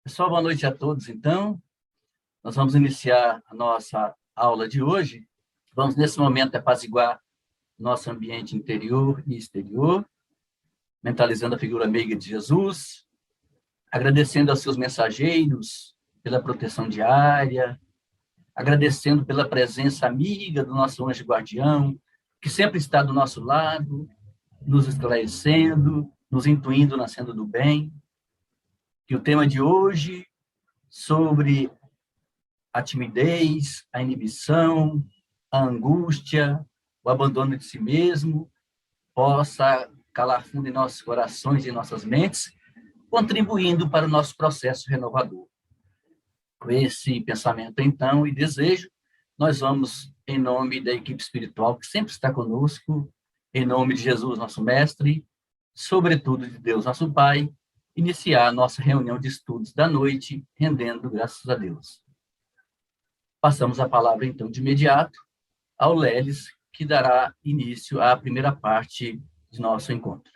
Pessoal, boa noite a todos. Então, nós vamos iniciar a nossa aula de hoje. Vamos, nesse momento, apaziguar nosso ambiente interior e exterior, mentalizando a figura meiga de Jesus, agradecendo aos seus mensageiros pela proteção diária, agradecendo pela presença amiga do nosso anjo guardião, que sempre está do nosso lado, nos esclarecendo, nos intuindo na senda do bem. Que o tema de hoje, sobre a timidez, a inibição, a angústia, o abandono de si mesmo, possa calar fundo em nossos corações e em nossas mentes, contribuindo para o nosso processo renovador. Com esse pensamento, então, e desejo, nós vamos, em nome da equipe espiritual que sempre está conosco, em nome de Jesus, nosso Mestre, sobretudo de Deus, nosso Pai, iniciar a nossa reunião de estudos da noite, rendendo graças a Deus. Passamos a palavra, então, de imediato ao Lelis, que dará início à primeira parte de nosso encontro.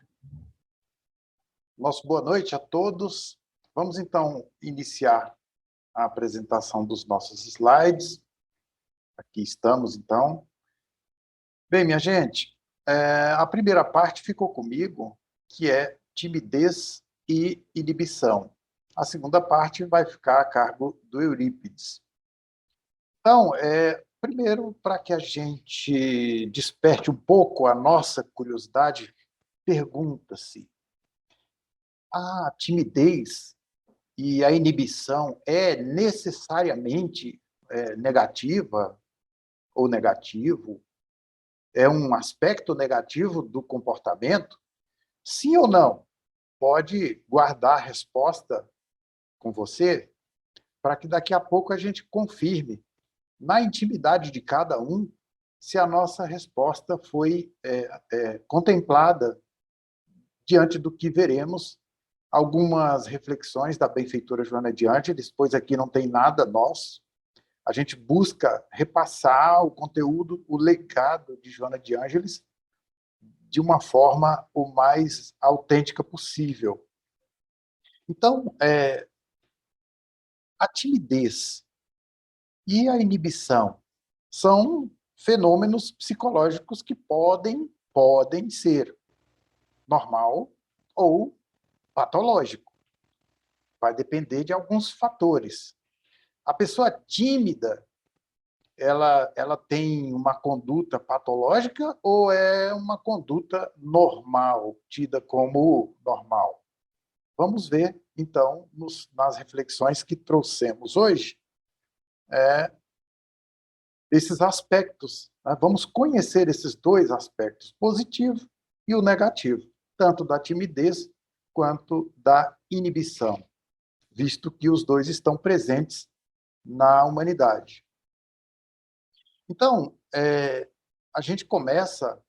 Nosso boa noite a todos. Vamos, então, iniciar a apresentação dos nossos slides. Aqui estamos, então. Bem, minha gente, a primeira parte ficou comigo, que é timidez e inibição. A segunda parte vai ficar a cargo do Eurípides. Então, primeiro, para que a gente desperte um pouco a nossa curiosidade, pergunta-se: a timidez e a inibição é necessariamente negativa ou negativo? É um aspecto negativo do comportamento? Sim ou não? Pode guardar a resposta com você para que daqui a pouco a gente confirme na intimidade de cada um se a nossa resposta foi contemplada diante do que veremos. Algumas reflexões da benfeitora Joana de Ângeles, pois aqui não tem nada nosso. A gente busca repassar o conteúdo, o legado de Joana de Ângeles de uma forma o mais autêntica possível. Então, a timidez e a inibição são fenômenos psicológicos que podem ser normal ou patológico. Vai depender de alguns fatores. A pessoa tímida, ela tem uma conduta patológica ou é uma conduta normal, tida como normal? Vamos ver, então, nas reflexões que trouxemos hoje, esses aspectos. Né? Vamos conhecer esses dois aspectos, positivo e o negativo, tanto da timidez quanto da inibição, visto que os dois estão presentes na humanidade. Então, a gente começa,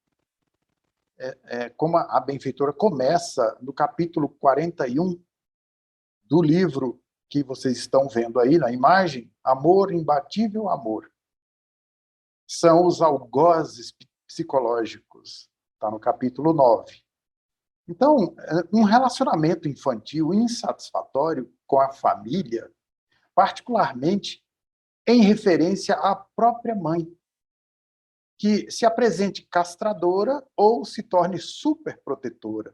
como a benfeitora começa no capítulo 41 do livro que vocês estão vendo aí na imagem, Amor, Imbatível Amor. São os algozes psicológicos, está no capítulo 9. Então, um relacionamento infantil insatisfatório com a família, particularmente em referência à própria mãe, que se apresente castradora ou se torne superprotetora,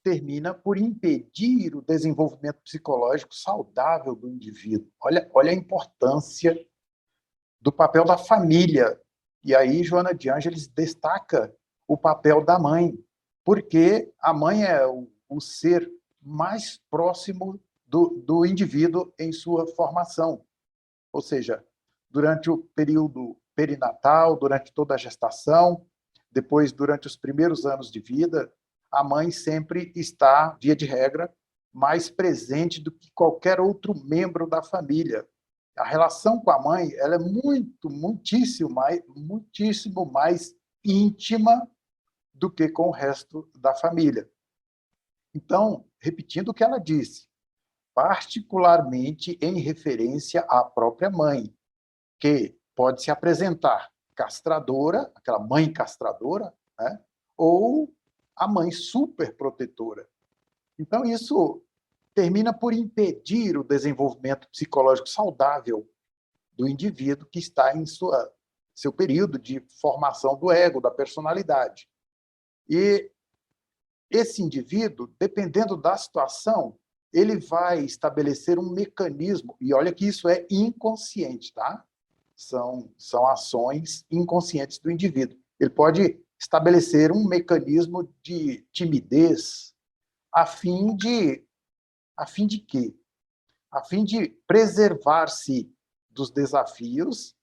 termina por impedir o desenvolvimento psicológico saudável do indivíduo. Olha a importância do papel da família. E aí, Joana de Ângeles destaca o papel da mãe, porque a mãe é o ser mais próximo do indivíduo em sua formação. Ou seja, durante o período perinatal, durante toda a gestação, depois, durante os primeiros anos de vida, a mãe sempre está, via de regra, mais presente do que qualquer outro membro da família. A relação com a mãe ela é muitíssimo mais íntima do que com o resto da família. Então, repetindo o que ela disse, particularmente em referência à própria mãe, que pode se apresentar castradora, aquela mãe castradora, né? Ou a mãe superprotetora. Então, isso termina por impedir o desenvolvimento psicológico saudável do indivíduo que está em seu período de formação do ego, da personalidade. E esse indivíduo, dependendo da situação, ele vai estabelecer um mecanismo, e olha que isso é inconsciente, tá? São ações inconscientes do indivíduo. Ele pode estabelecer um mecanismo de timidez a fim de quê? A fim de preservar-se dos desafios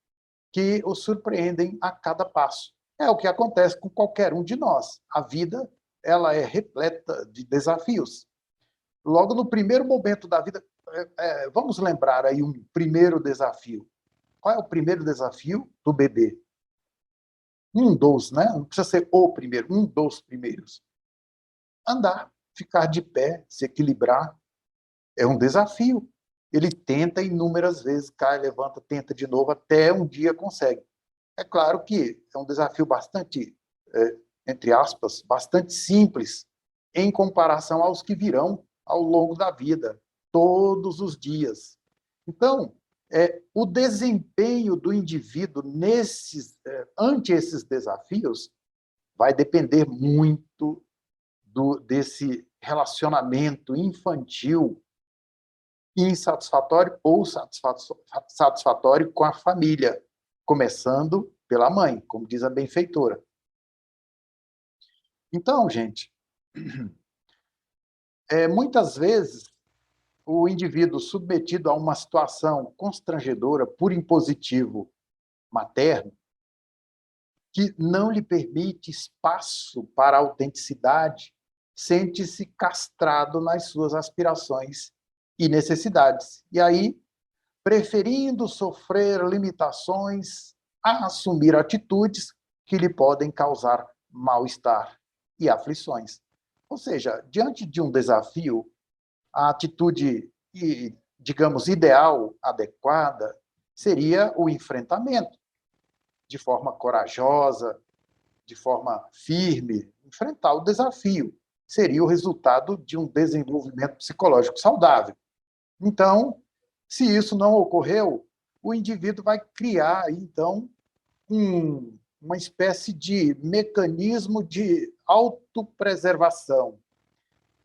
que o surpreendem a cada passo. É o que acontece com qualquer um de nós. A vida, ela é repleta de desafios. Logo no primeiro momento da vida, vamos lembrar aí um primeiro desafio. Qual é o primeiro desafio do bebê? Um dos, né? Não precisa ser o primeiro, um dos primeiros. Andar, ficar de pé, se equilibrar, é um desafio. Ele tenta inúmeras vezes, cai, levanta, tenta de novo, até um dia consegue. É claro que é um desafio bastante, entre aspas, bastante simples, em comparação aos que virão ao longo da vida, todos os dias. Então, o desempenho do indivíduo ante esses desafios vai depender muito desse relacionamento infantil insatisfatório ou satisfatório com a família, começando pela mãe, como diz a benfeitora. Então, gente, muitas vezes o indivíduo submetido a uma situação constrangedora por impositivo materno, que não lhe permite espaço para a autenticidade, sente-se castrado nas suas aspirações e necessidades. E aí, preferindo sofrer limitações a assumir atitudes que lhe podem causar mal-estar e aflições. Ou seja, diante de um desafio, a atitude, digamos, ideal, adequada, seria o enfrentamento, de forma corajosa, de forma firme, enfrentar o desafio. Seria o resultado de um desenvolvimento psicológico saudável. Então, se isso não ocorreu, o indivíduo vai criar, então, uma espécie de mecanismo de autopreservação.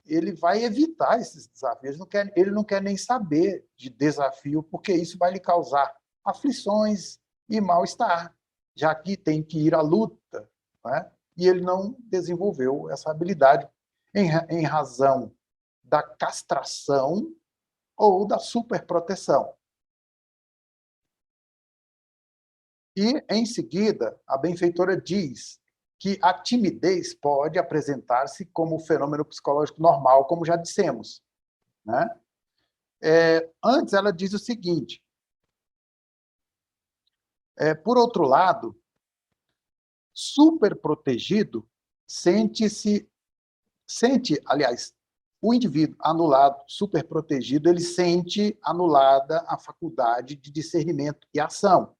Ele vai evitar esses desafios, ele não quer nem saber de desafio, porque isso vai lhe causar aflições e mal-estar, já que tem que ir à luta, né? E ele não desenvolveu essa habilidade em razão da castração ou da superproteção. E, em seguida, a benfeitora diz que a timidez pode apresentar-se como fenômeno psicológico normal, como já dissemos, né? Antes, ela diz o seguinte, por outro lado, superprotegido aliás, o indivíduo anulado, superprotegido, ele sente anulada a faculdade de discernimento e ação,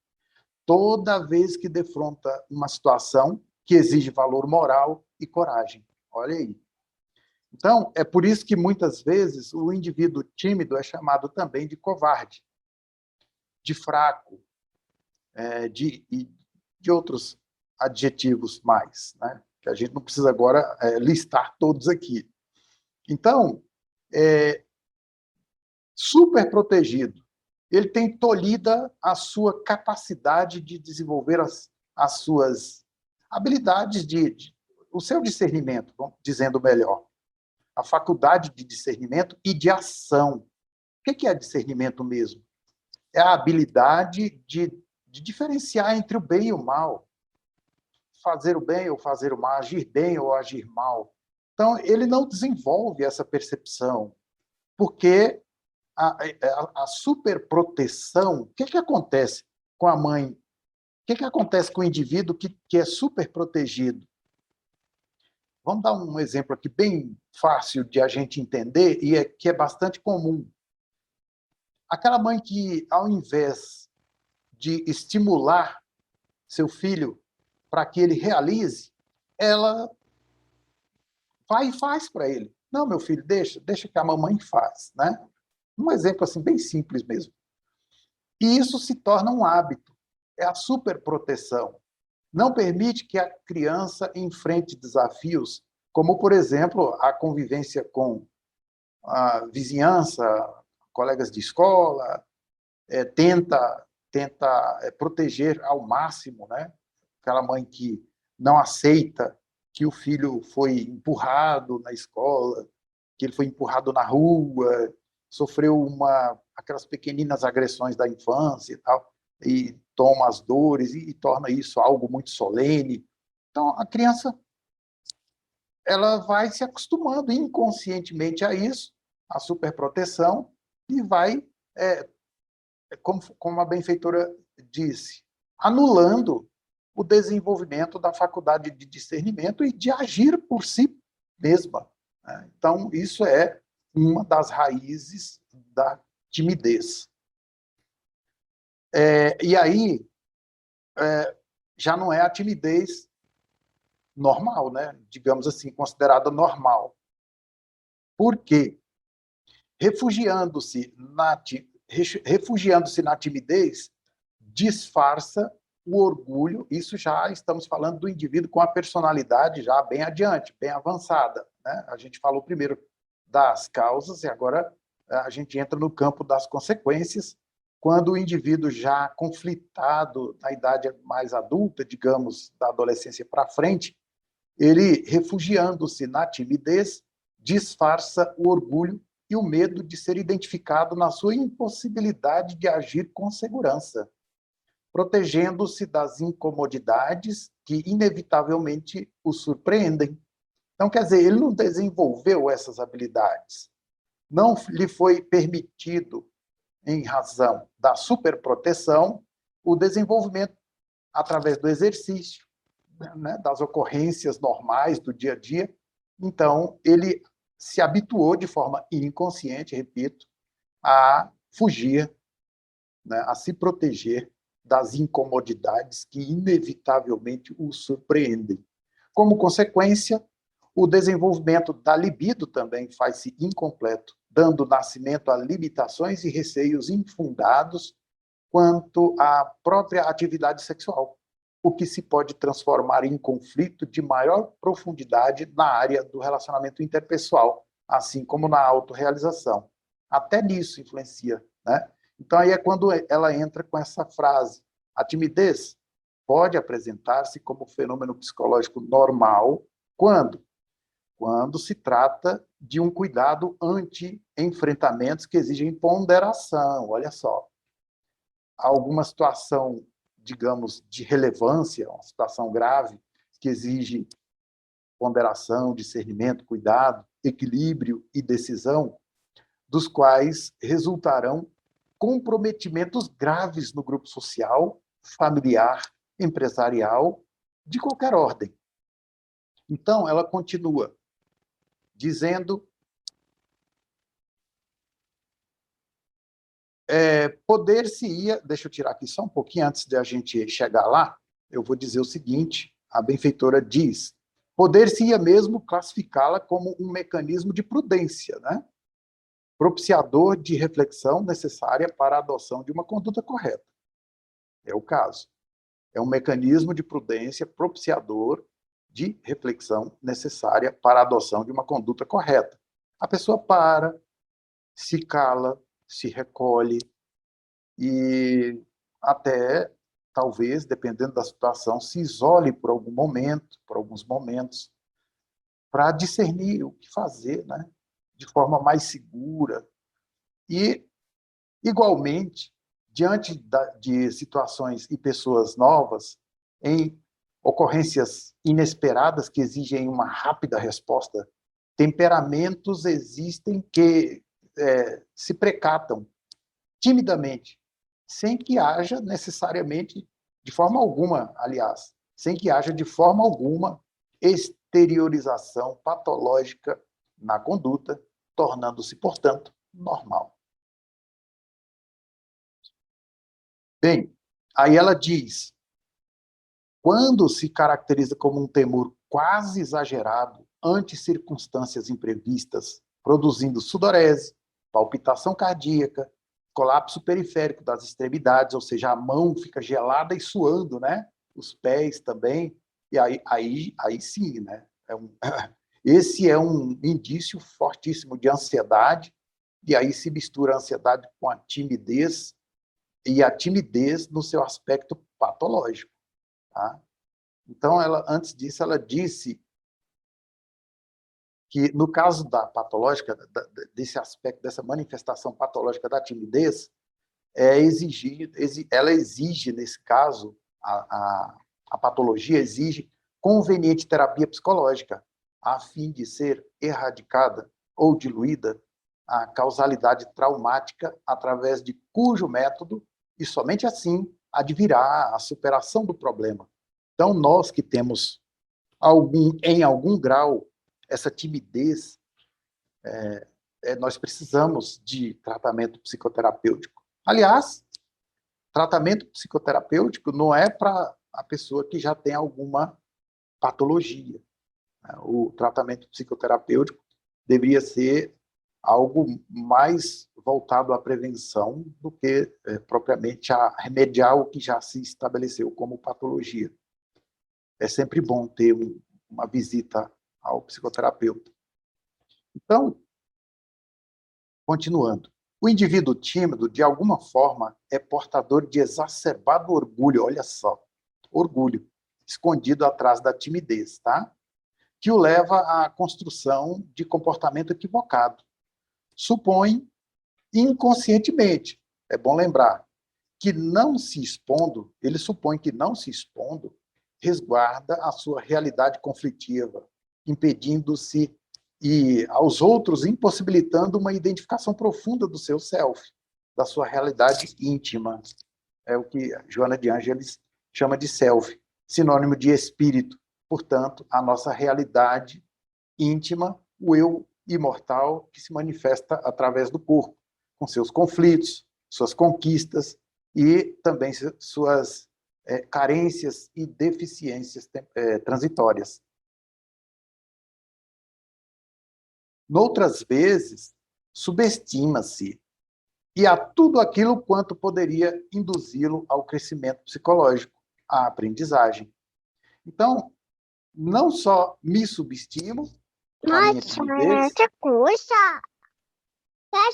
toda vez que defronta uma situação que exige valor moral e coragem. Olha aí. Então, é por isso que, muitas vezes, o indivíduo tímido é chamado também de covarde, de fraco, de outros adjetivos mais, né? Que a gente não precisa agora listar todos aqui. Então, super protegido, ele tem tolhida a sua capacidade de desenvolver as suas habilidades, o seu discernimento, dizendo melhor, a faculdade de discernimento e de ação. O que é discernimento mesmo? É a habilidade de diferenciar entre o bem e o mal, fazer o bem ou fazer o mal, agir bem ou agir mal. Então, ele não desenvolve essa percepção, porque a superproteção, o que acontece com a mãe? O que acontece com o indivíduo que é superprotegido? Vamos dar um exemplo aqui bem fácil de a gente entender e que é bastante comum. Aquela mãe que, ao invés de estimular seu filho para que ele realize, ela vai e faz para ele. Não, meu filho, deixa que a mamãe faz, né? Um exemplo assim bem simples mesmo. E isso se torna um hábito, é a superproteção. Não permite que a criança enfrente desafios, como, por exemplo, a convivência com a vizinhança, colegas de escola, tenta proteger ao máximo, né? Aquela mãe que não aceita que o filho foi empurrado na escola, que ele foi empurrado na rua, sofreu aquelas pequeninas agressões da infância e tal, e toma as dores e torna isso algo muito solene. Então, a criança ela vai se acostumando inconscientemente a isso, a superproteção, e vai, como a benfeitora disse, anulando o desenvolvimento da faculdade de discernimento e de agir por si mesma, né? Então, isso é uma das raízes da timidez. E aí, já não é a timidez normal, né? Digamos assim, considerada normal. Por quê? Refugiando-se na timidez, disfarça o orgulho. Isso já estamos falando do indivíduo com a personalidade já bem adiante, bem avançada, né? A gente falou primeiro das causas e agora a gente entra no campo das consequências, quando o indivíduo já conflitado na idade mais adulta, digamos, da adolescência para frente, ele, refugiando-se na timidez, disfarça o orgulho e o medo de ser identificado na sua impossibilidade de agir com segurança, protegendo-se das incomodidades que inevitavelmente o surpreendem. Então, quer dizer, ele não desenvolveu essas habilidades. Não lhe foi permitido, em razão da superproteção, o desenvolvimento através do exercício, né, das ocorrências normais do dia a dia. Então, ele se habituou de forma inconsciente, repito, a fugir, né, a se proteger das incomodidades que inevitavelmente o surpreendem. Como consequência, o desenvolvimento da libido também faz-se incompleto, dando nascimento a limitações e receios infundados quanto à própria atividade sexual, o que se pode transformar em conflito de maior profundidade na área do relacionamento interpessoal, assim como na autorrealização. Até nisso influencia, né? Então, aí é quando ela entra com essa frase: a timidez pode apresentar-se como fenômeno psicológico normal quando? Quando se trata de um cuidado ante-enfrentamentos que exigem ponderação. Olha só, alguma situação, digamos, de relevância, uma situação grave, que exige ponderação, discernimento, cuidado, equilíbrio e decisão, dos quais resultarão comprometimentos graves no grupo social, familiar, empresarial, de qualquer ordem. Então, ela continua dizendo: poder-se-ia, deixa eu tirar aqui só um pouquinho antes de a gente chegar lá, eu vou dizer o seguinte: a benfeitora diz, poder-se-ia mesmo classificá-la como um mecanismo de prudência, né? Propiciador de reflexão necessária para a adoção de uma conduta correta. É o caso. É um mecanismo de prudência propiciador de reflexão necessária para a adoção de uma conduta correta. A pessoa para, se cala, se recolhe e até, talvez, dependendo da situação, se isole por algum momento, por alguns momentos, para discernir o que fazer, né? De forma mais segura. E, igualmente, diante de situações e pessoas novas, em ocorrências inesperadas que exigem uma rápida resposta, temperamentos existem que se precatam timidamente, sem que haja necessariamente, de forma alguma, aliás, sem que haja de forma alguma exteriorização patológica na conduta, tornando-se, portanto, normal. Bem, aí ela diz, quando se caracteriza como um temor quase exagerado ante circunstâncias imprevistas, produzindo sudorese, palpitação cardíaca, colapso periférico das extremidades, ou seja, a mão fica gelada e suando, né? Os pés também, e aí sim, né? Esse é um indício fortíssimo de ansiedade, e aí se mistura a ansiedade com a timidez, e a timidez no seu aspecto patológico. Tá? Então, antes disso, ela disse que, no caso da patológica, desse aspecto, dessa manifestação patológica da timidez, ela exige, nesse caso, a patologia exige conveniente terapia psicológica, a fim de ser erradicada ou diluída a causalidade traumática através de cujo método, e somente assim, advirá a superação do problema. Então, nós que temos, em algum grau, essa timidez, nós precisamos de tratamento psicoterapêutico. Aliás, tratamento psicoterapêutico não é para a pessoa que já tem alguma patologia. O tratamento psicoterapêutico deveria ser algo mais voltado à prevenção do que propriamente a remediar o que já se estabeleceu como patologia. É sempre bom ter uma visita ao psicoterapeuta. Então, continuando. O indivíduo tímido, de alguma forma, é portador de exacerbado orgulho, olha só, orgulho, escondido atrás da timidez, tá? Que o leva à construção de comportamento equivocado. Supõe inconscientemente, é bom lembrar, que não se expondo, ele supõe que não se expondo, resguarda a sua realidade conflitiva, impedindo-se e aos outros impossibilitando uma identificação profunda do seu self, da sua realidade íntima. É o que Joana de Ângeles chama de self, sinônimo de espírito. Portanto, a nossa realidade íntima, o eu imortal que se manifesta através do corpo, com seus conflitos, suas conquistas e também suas carências e deficiências transitórias. Noutras vezes, subestima-se e a tudo aquilo quanto poderia induzi-lo ao crescimento psicológico, à aprendizagem. Então, não só me subestimo, a minha timidez,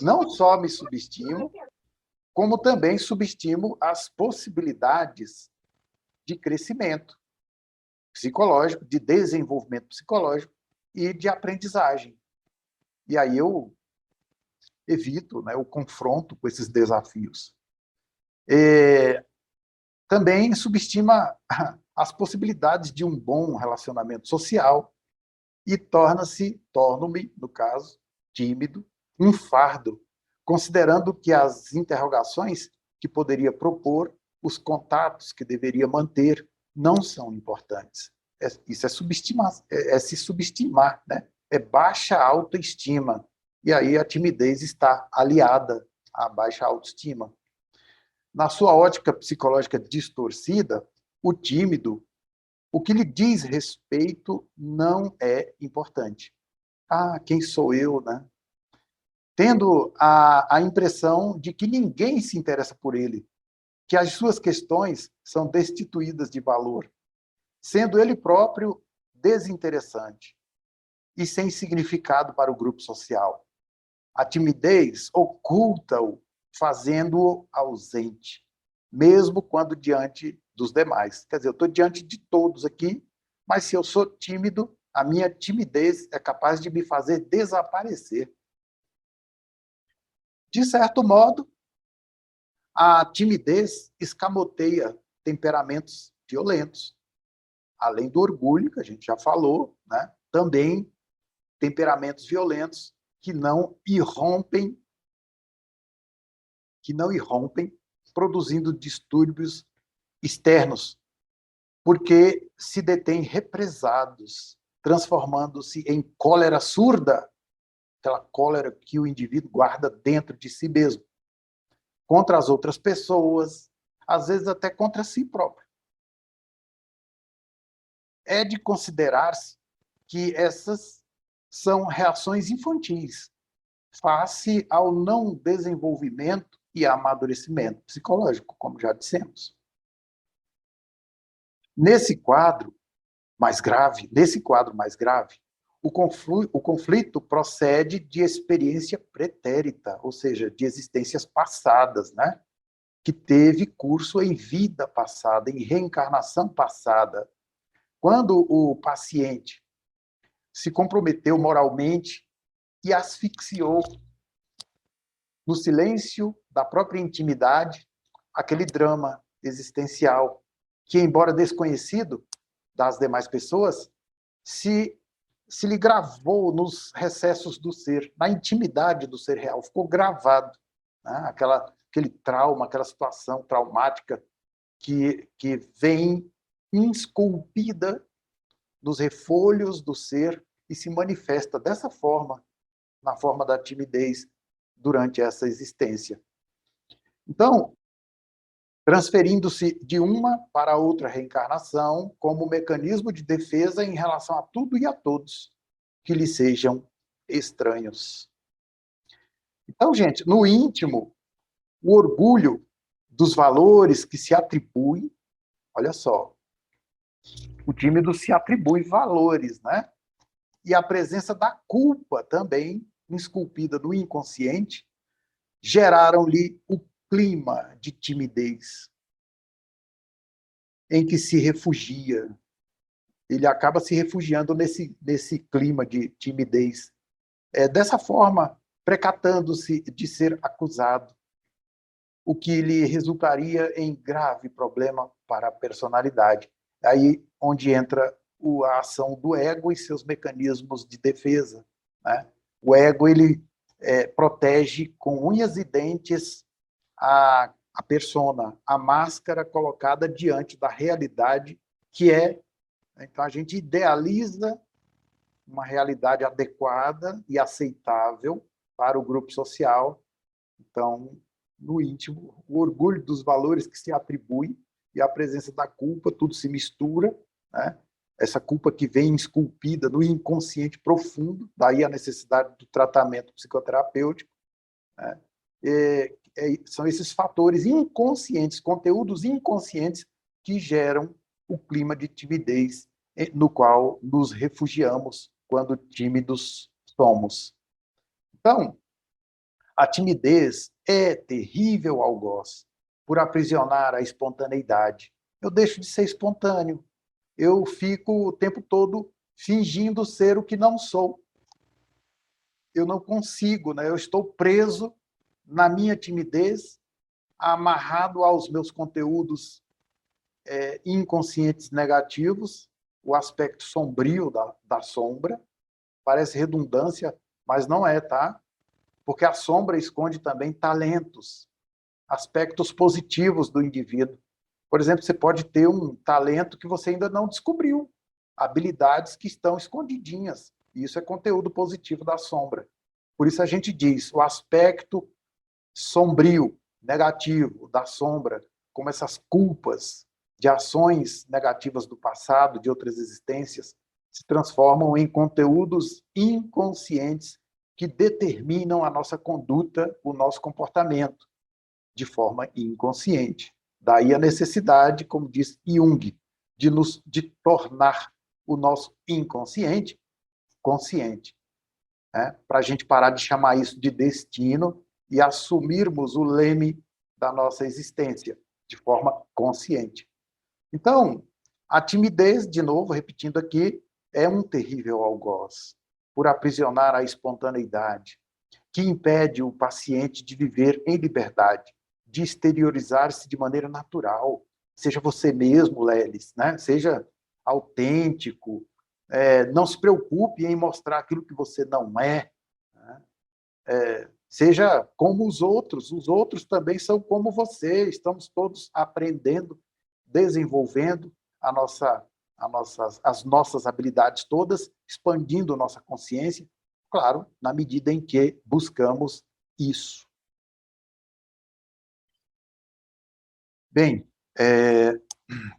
não só me subestimo, como também subestimo as possibilidades de crescimento psicológico, de desenvolvimento psicológico e de aprendizagem. E aí eu evito, né, o confronto com esses desafios. Também subestima as possibilidades de um bom relacionamento social e torno-me, no caso, tímido, um fardo, considerando que as interrogações que poderia propor, os contatos que deveria manter, não são importantes. Isso é subestimar, se subestimar, né? É baixa autoestima. E aí a timidez está aliada à baixa autoestima. Na sua ótica psicológica distorcida, o tímido, o que lhe diz respeito não é importante. Ah, quem sou eu, né? Tendo a impressão de que ninguém se interessa por ele, que as suas questões são destituídas de valor, sendo ele próprio desinteressante e sem significado para o grupo social. A timidez oculta-o, fazendo-o ausente, mesmo quando diante dos demais. Quer dizer, eu estou diante de todos aqui, mas se eu sou tímido, a minha timidez é capaz de me fazer desaparecer. De certo modo, a timidez escamoteia temperamentos violentos. Além do orgulho, que a gente já falou, né? Também temperamentos violentos que não irrompem, produzindo distúrbios externos, porque se detêm represados, transformando-se em cólera surda, aquela cólera que o indivíduo guarda dentro de si mesmo, contra as outras pessoas, às vezes até contra si próprio. É de considerar-se que essas são reações infantis face ao não desenvolvimento e amadurecimento psicológico, como já dissemos. Nesse quadro mais grave, o conflito procede de experiência pretérita, ou seja, de existências passadas, né? Que teve curso em vida passada, em reencarnação passada. Quando o paciente se comprometeu moralmente e asfixiou no silêncio da própria intimidade aquele drama existencial que, embora desconhecido das demais pessoas, se lhe gravou nos recessos do ser, na intimidade do ser real, ficou gravado, né? Aquele trauma, aquela situação traumática que vem esculpida nos refolhos do ser e se manifesta dessa forma, na forma da timidez, durante essa existência. Então, transferindo-se de uma para outra reencarnação como mecanismo de defesa em relação a tudo e a todos que lhe sejam estranhos. Então, gente, no íntimo, o orgulho dos valores que se atribuem, olha só, o tímido se atribui valores, né? E a presença da culpa também, esculpida no inconsciente, geraram-lhe o clima de timidez em que se refugia. Ele acaba se refugiando nesse clima de timidez. Dessa forma, precatando-se de ser acusado, o que lhe resultaria em grave problema para a personalidade. Aí onde entra a ação do ego e seus mecanismos de defesa, né? O ego, ele protege com unhas e dentes a persona, a máscara colocada diante da realidade que é. Então, a gente idealiza uma realidade adequada e aceitável para o grupo social. Então, no íntimo, o orgulho dos valores que se atribui e a presença da culpa, tudo se mistura, né? Essa culpa que vem esculpida no inconsciente profundo, daí a necessidade do tratamento psicoterapêutico, né? São esses fatores inconscientes, conteúdos inconscientes que geram o clima de timidez no qual nos refugiamos quando tímidos somos. Então, a timidez é terrível algoz por aprisionar a espontaneidade. Eu deixo de ser espontâneo. Eu fico o tempo todo fingindo ser o que não sou. Eu não consigo, né? Eu estou preso na minha timidez, amarrado aos meus conteúdos inconscientes negativos, o aspecto sombrio da sombra. Parece redundância, mas não é, tá? Porque a sombra esconde também talentos, aspectos positivos do indivíduo. Por exemplo, você pode ter um talento que você ainda não descobriu, habilidades que estão escondidinhas. Isso é conteúdo positivo da sombra. Por isso a gente diz, o aspecto sombrio, negativo da sombra, como essas culpas de ações negativas do passado, de outras existências, se transformam em conteúdos inconscientes que determinam a nossa conduta, o nosso comportamento, de forma inconsciente. Daí a necessidade, como diz Jung, de tornar o nosso inconsciente consciente, né? Para a gente parar de chamar isso de destino e assumirmos o leme da nossa existência de forma consciente. Então, a timidez, de novo, repetindo aqui, é um terrível algoz por aprisionar a espontaneidade, que impede o paciente de viver em liberdade, de exteriorizar-se de maneira natural. Seja você mesmo, Lelis, né? Seja autêntico, não se preocupe em mostrar aquilo que você não é, né? Seja como os outros também são como você, estamos todos aprendendo, desenvolvendo as nossas habilidades todas, expandindo nossa consciência, claro, na medida em que buscamos isso. Bem,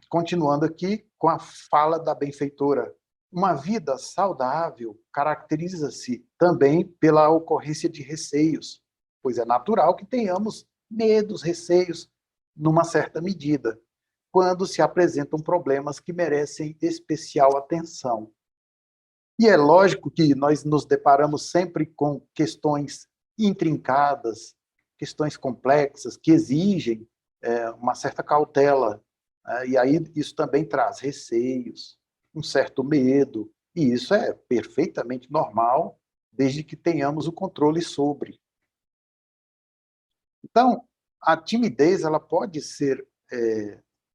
continuando aqui com a fala da benfeitora Uma vida saudável caracteriza-se também pela ocorrência de receios, pois é natural que tenhamos medos, receios, numa certa medida, quando se apresentam problemas que merecem especial atenção. E é lógico que nós nos deparamos sempre com questões intrincadas, questões complexas, que exigem uma certa cautela. E aí isso também traz receios, um certo medo, e isso é perfeitamente normal, desde que tenhamos o controle sobre. Então, a timidez ela pode ser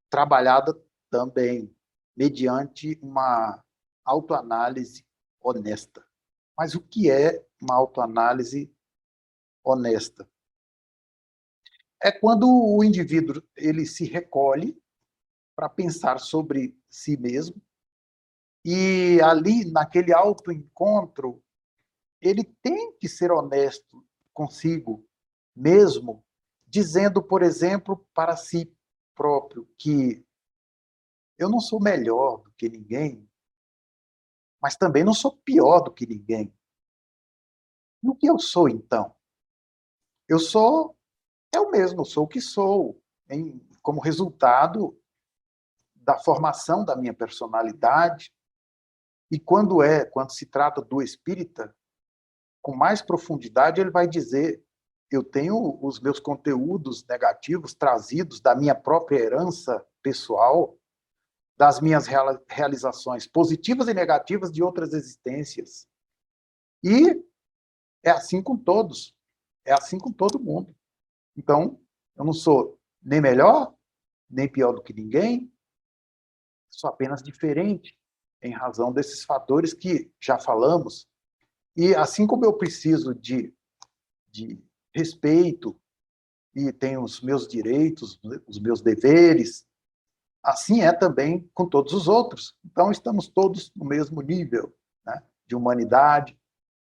trabalhada também mediante uma autoanálise honesta. Mas o que é uma autoanálise honesta? É quando o indivíduo ele se recolhe para pensar sobre si mesmo e ali, naquele autoencontro, ele tem que ser honesto consigo mesmo, dizendo, por exemplo, para si próprio que eu não sou melhor do que ninguém, mas também não sou pior do que ninguém. E o que eu sou, então? Eu sou eu mesmo, eu sou o que sou, como resultado da formação da minha personalidade. E quando se trata do espírita, com mais profundidade, ele vai dizer: eu tenho os meus conteúdos negativos trazidos da minha própria herança pessoal, das minhas realizações positivas e negativas de outras existências. E é assim com todos, é assim com todo mundo. Então, eu não sou nem melhor, nem pior do que ninguém, sou apenas diferente, em razão desses fatores que já falamos. E assim como eu preciso de respeito e tenho os meus direitos, os meus deveres, assim é também com todos os outros. Então, estamos todos no mesmo nível, né, de humanidade,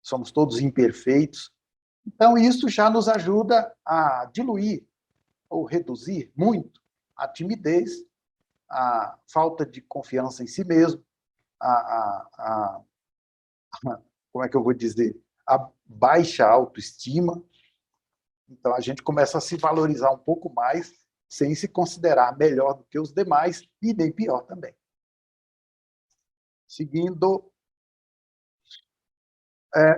somos todos imperfeitos. Então, isso já nos ajuda a diluir ou reduzir muito a timidez, a falta de confiança em si mesmo, a como é que eu vou dizer, a baixa autoestima. Então, a gente começa a se valorizar um pouco mais, sem se considerar melhor do que os demais e nem pior também. Seguindo,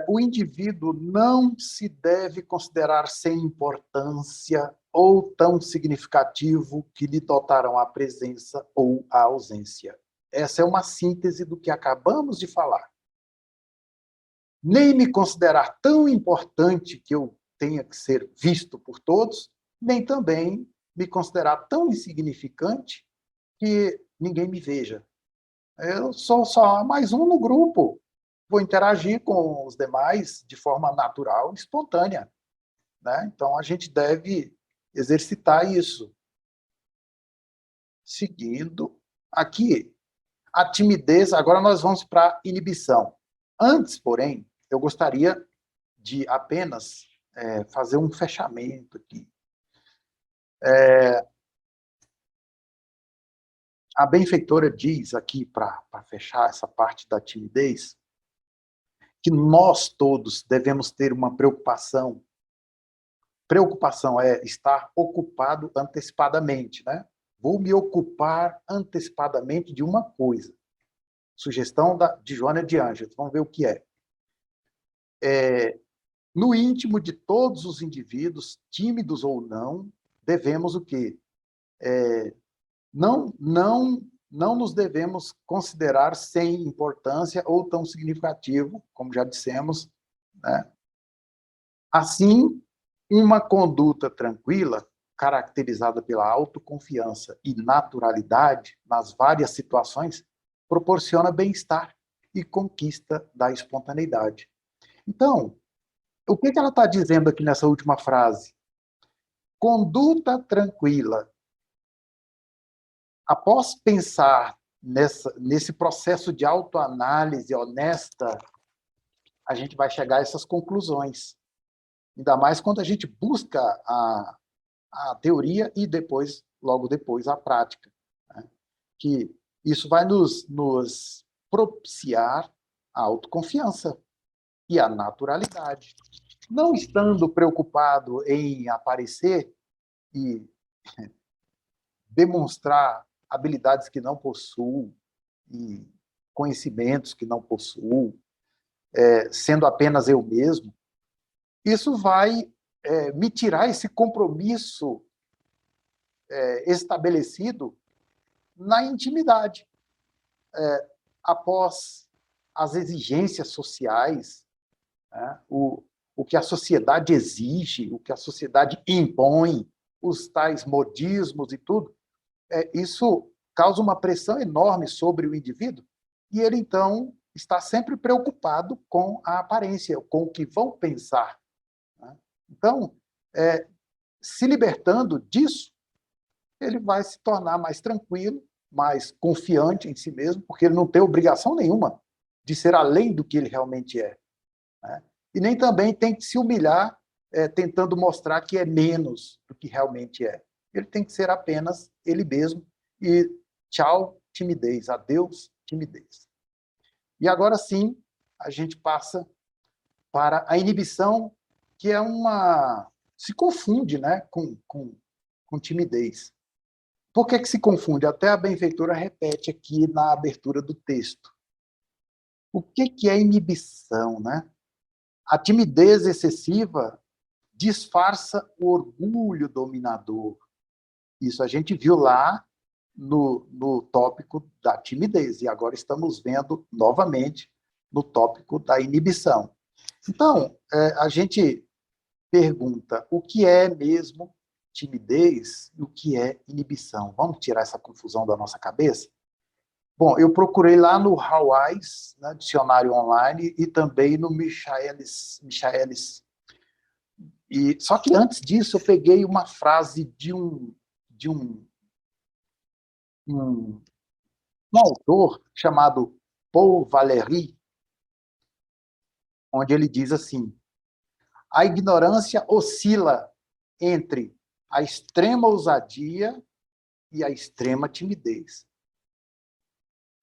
o indivíduo não se deve considerar sem importância ou tão significativo que lhe dotarão a presença ou a ausência. Essa é uma síntese do que acabamos de falar. Nem me considerar tão importante que eu tenha que ser visto por todos, nem também me considerar tão insignificante que ninguém me veja. Eu sou só mais um no grupo. Vou interagir com os demais de forma natural e espontânea, né? Então, a gente deve exercitar isso. Seguindo, aqui, a timidez, agora nós vamos para a inibição. Antes, porém, eu gostaria de apenas fazer um fechamento aqui. A benfeitora diz aqui, para fechar essa parte da timidez, que nós todos devemos ter uma preocupação. Preocupação é estar ocupado antecipadamente, né? Vou me ocupar antecipadamente de uma coisa. Sugestão de Joana de Ângeles, vamos ver o que é. No íntimo de todos os indivíduos, tímidos ou não, devemos o quê? Não nos devemos considerar sem importância ou tão significativo, como já dissemos, né? Assim, uma conduta tranquila, caracterizada pela autoconfiança e naturalidade nas várias situações, proporciona bem-estar e conquista da espontaneidade. Então, o que ela está dizendo aqui nessa última frase? Conduta tranquila. Após pensar nesse processo de autoanálise honesta, a gente vai chegar a essas conclusões. Ainda mais quando a gente busca a teoria e logo depois, a prática, né? Que isso vai nos propiciar a autoconfiança e a naturalidade. Não estando preocupado em aparecer e demonstrar habilidades que não possuo e conhecimentos que não possuo, sendo apenas eu mesmo, isso vai me tirar esse compromisso estabelecido na intimidade. Após as exigências sociais, né, o que a sociedade exige, o que a sociedade impõe, os tais modismos e tudo, isso causa uma pressão enorme sobre o indivíduo e ele, então, está sempre preocupado com a aparência, com o que vão pensar. Né? Então, se libertando disso, ele vai se tornar mais tranquilo, mais confiante em si mesmo, porque ele não tem obrigação nenhuma de ser além do que ele realmente é. Né? E nem também tem que se humilhar tentando mostrar que é menos do que realmente é. Ele tem que ser apenas ele mesmo e tchau, timidez, adeus, timidez. E agora sim, a gente passa para a inibição, que é se confunde, né, com timidez. Por que se confunde? Até a benfeitora repete aqui na abertura do texto. O que é inibição, né? A timidez excessiva disfarça o orgulho dominador. Isso a gente viu lá no tópico da timidez, e agora estamos vendo novamente no tópico da inibição. Então, a gente pergunta o que é mesmo timidez e o que é inibição. Vamos tirar essa confusão da nossa cabeça? Bom, eu procurei lá no Hawais, né, dicionário online, e também no Michaelis. Só que antes disso, eu peguei uma frase de um autor chamado Paul Valéry, onde ele diz assim: a ignorância oscila entre a extrema ousadia e a extrema timidez.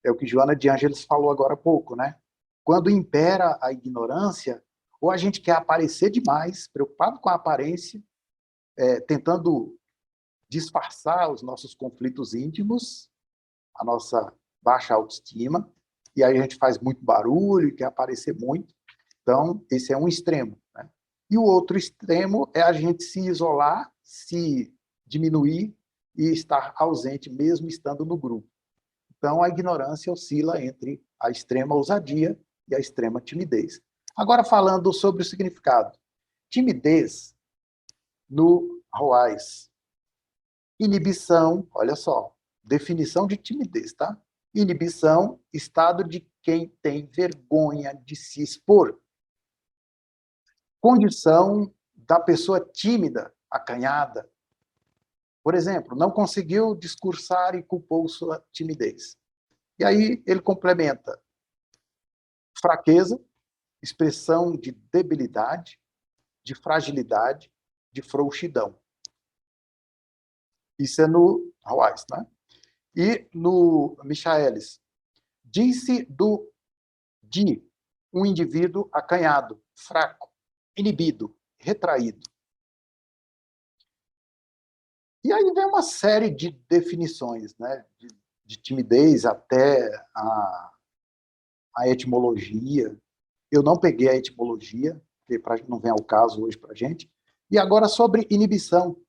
É o que Joana de Ângeles falou agora há pouco, né? Quando impera a ignorância, ou a gente quer aparecer demais, preocupado com a aparência, tentando disfarçar os nossos conflitos íntimos, a nossa baixa autoestima, e aí a gente faz muito barulho e quer aparecer muito. Então, esse é um extremo. Né? E o outro extremo é a gente se isolar, se diminuir e estar ausente, mesmo estando no grupo. Então, a ignorância oscila entre a extrema ousadia e a extrema timidez. Agora, falando sobre o significado. Timidez, no Roais. Inibição, olha só, definição de timidez, tá? Inibição, estado de quem tem vergonha de se expor. Condição da pessoa tímida, acanhada. Por exemplo, não conseguiu discursar e culpou sua timidez. E aí ele complementa: fraqueza, expressão de debilidade, de fragilidade, de frouxidão. Isso é no Hawais, né? E no Michaelis, diz-se de um indivíduo acanhado, fraco, inibido, retraído. E aí vem uma série de definições, né? De timidez até a etimologia. Eu não peguei a etimologia, porque não vem ao caso hoje para a gente. E agora sobre inibição.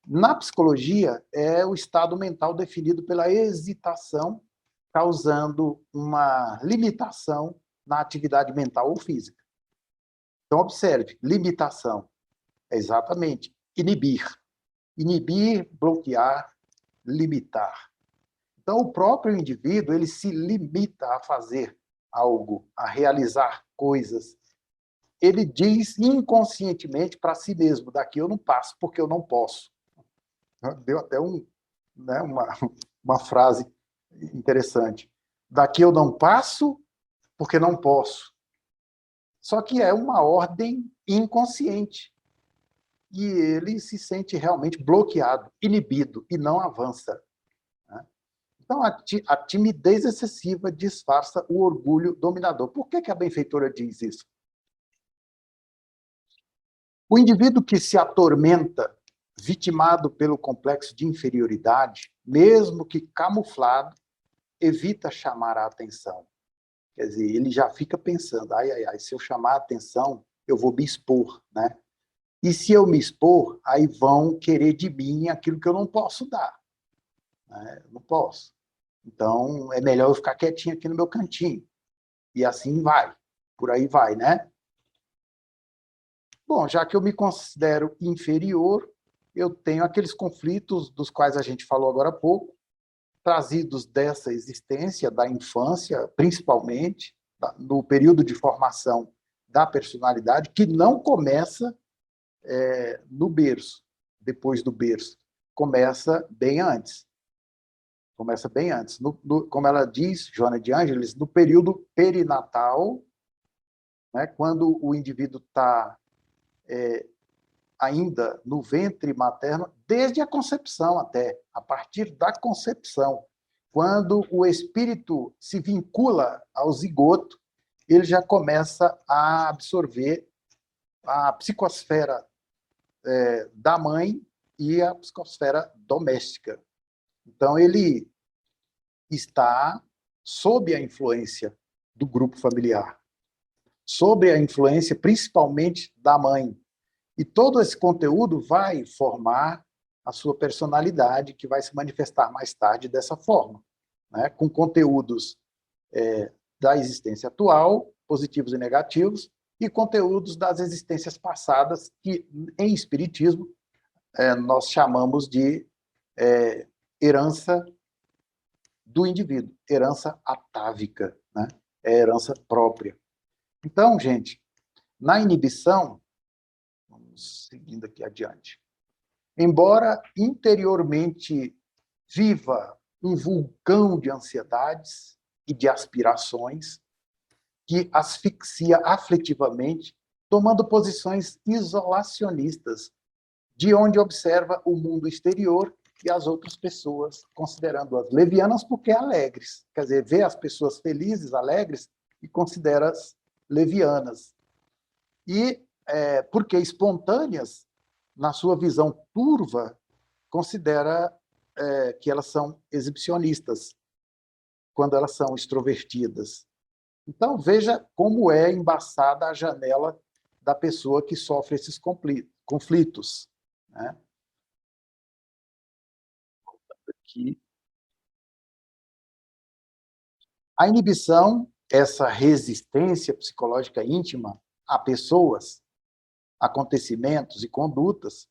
Na psicologia, é o estado mental definido pela hesitação, causando uma limitação na atividade mental ou física. Então, observe, limitação é exatamente inibir. Inibir, bloquear, limitar. Então, o próprio indivíduo, ele se limita a fazer algo, a realizar coisas. Ele diz inconscientemente para si mesmo: daqui eu não passo porque eu não posso. Deu até uma frase interessante. Daqui eu não passo porque não posso. Só que é uma ordem inconsciente. E ele se sente realmente bloqueado, inibido, e não avança. Então, a timidez excessiva disfarça o orgulho dominador. Por que a benfeitora diz isso? O indivíduo que se atormenta, vitimado pelo complexo de inferioridade, mesmo que camuflado, evita chamar a atenção. Quer dizer, ele já fica pensando, se eu chamar a atenção, eu vou me expor, né? E se eu me expor, aí vão querer de mim aquilo que eu não posso dar. Né? Eu não posso. Então, é melhor eu ficar quietinho aqui no meu cantinho. E assim vai. Por aí vai, né? Bom, já que eu me considero inferior, eu tenho aqueles conflitos dos quais a gente falou agora há pouco, trazidos dessa existência, da infância, principalmente, no período de formação da personalidade, que não começa no berço, depois do berço. Começa bem antes. Começa bem antes. Como ela diz, Joana de Ângeles, no período perinatal, né, quando o indivíduo está ainda no ventre materno, desde a concepção até, a partir da concepção. Quando o espírito se vincula ao zigoto, ele já começa a absorver a psicosfera da mãe e a psicosfera doméstica. Então, ele está sob a influência do grupo familiar, sob a influência principalmente da mãe. E todo esse conteúdo vai formar a sua personalidade, que vai se manifestar mais tarde dessa forma, né? Com conteúdos da existência atual, positivos e negativos, e conteúdos das existências passadas, que, em espiritismo, nós chamamos de herança do indivíduo, herança atávica, né? É herança própria. Então, gente, na inibição, vamos seguindo aqui adiante, embora interiormente viva um vulcão de ansiedades e de aspirações que asfixia afetivamente, tomando posições isolacionistas, de onde observa o mundo exterior e as outras pessoas, considerando-as levianas porque alegres. Quer dizer, vê as pessoas felizes, alegres, e considera-as levianas. E, porque espontâneas, na sua visão turva, considera que elas são exibicionistas, quando elas são extrovertidas. Então, veja como é embaçada a janela da pessoa que sofre esses conflitos. Né? Aqui. A inibição, essa resistência psicológica íntima a pessoas, acontecimentos e condutas,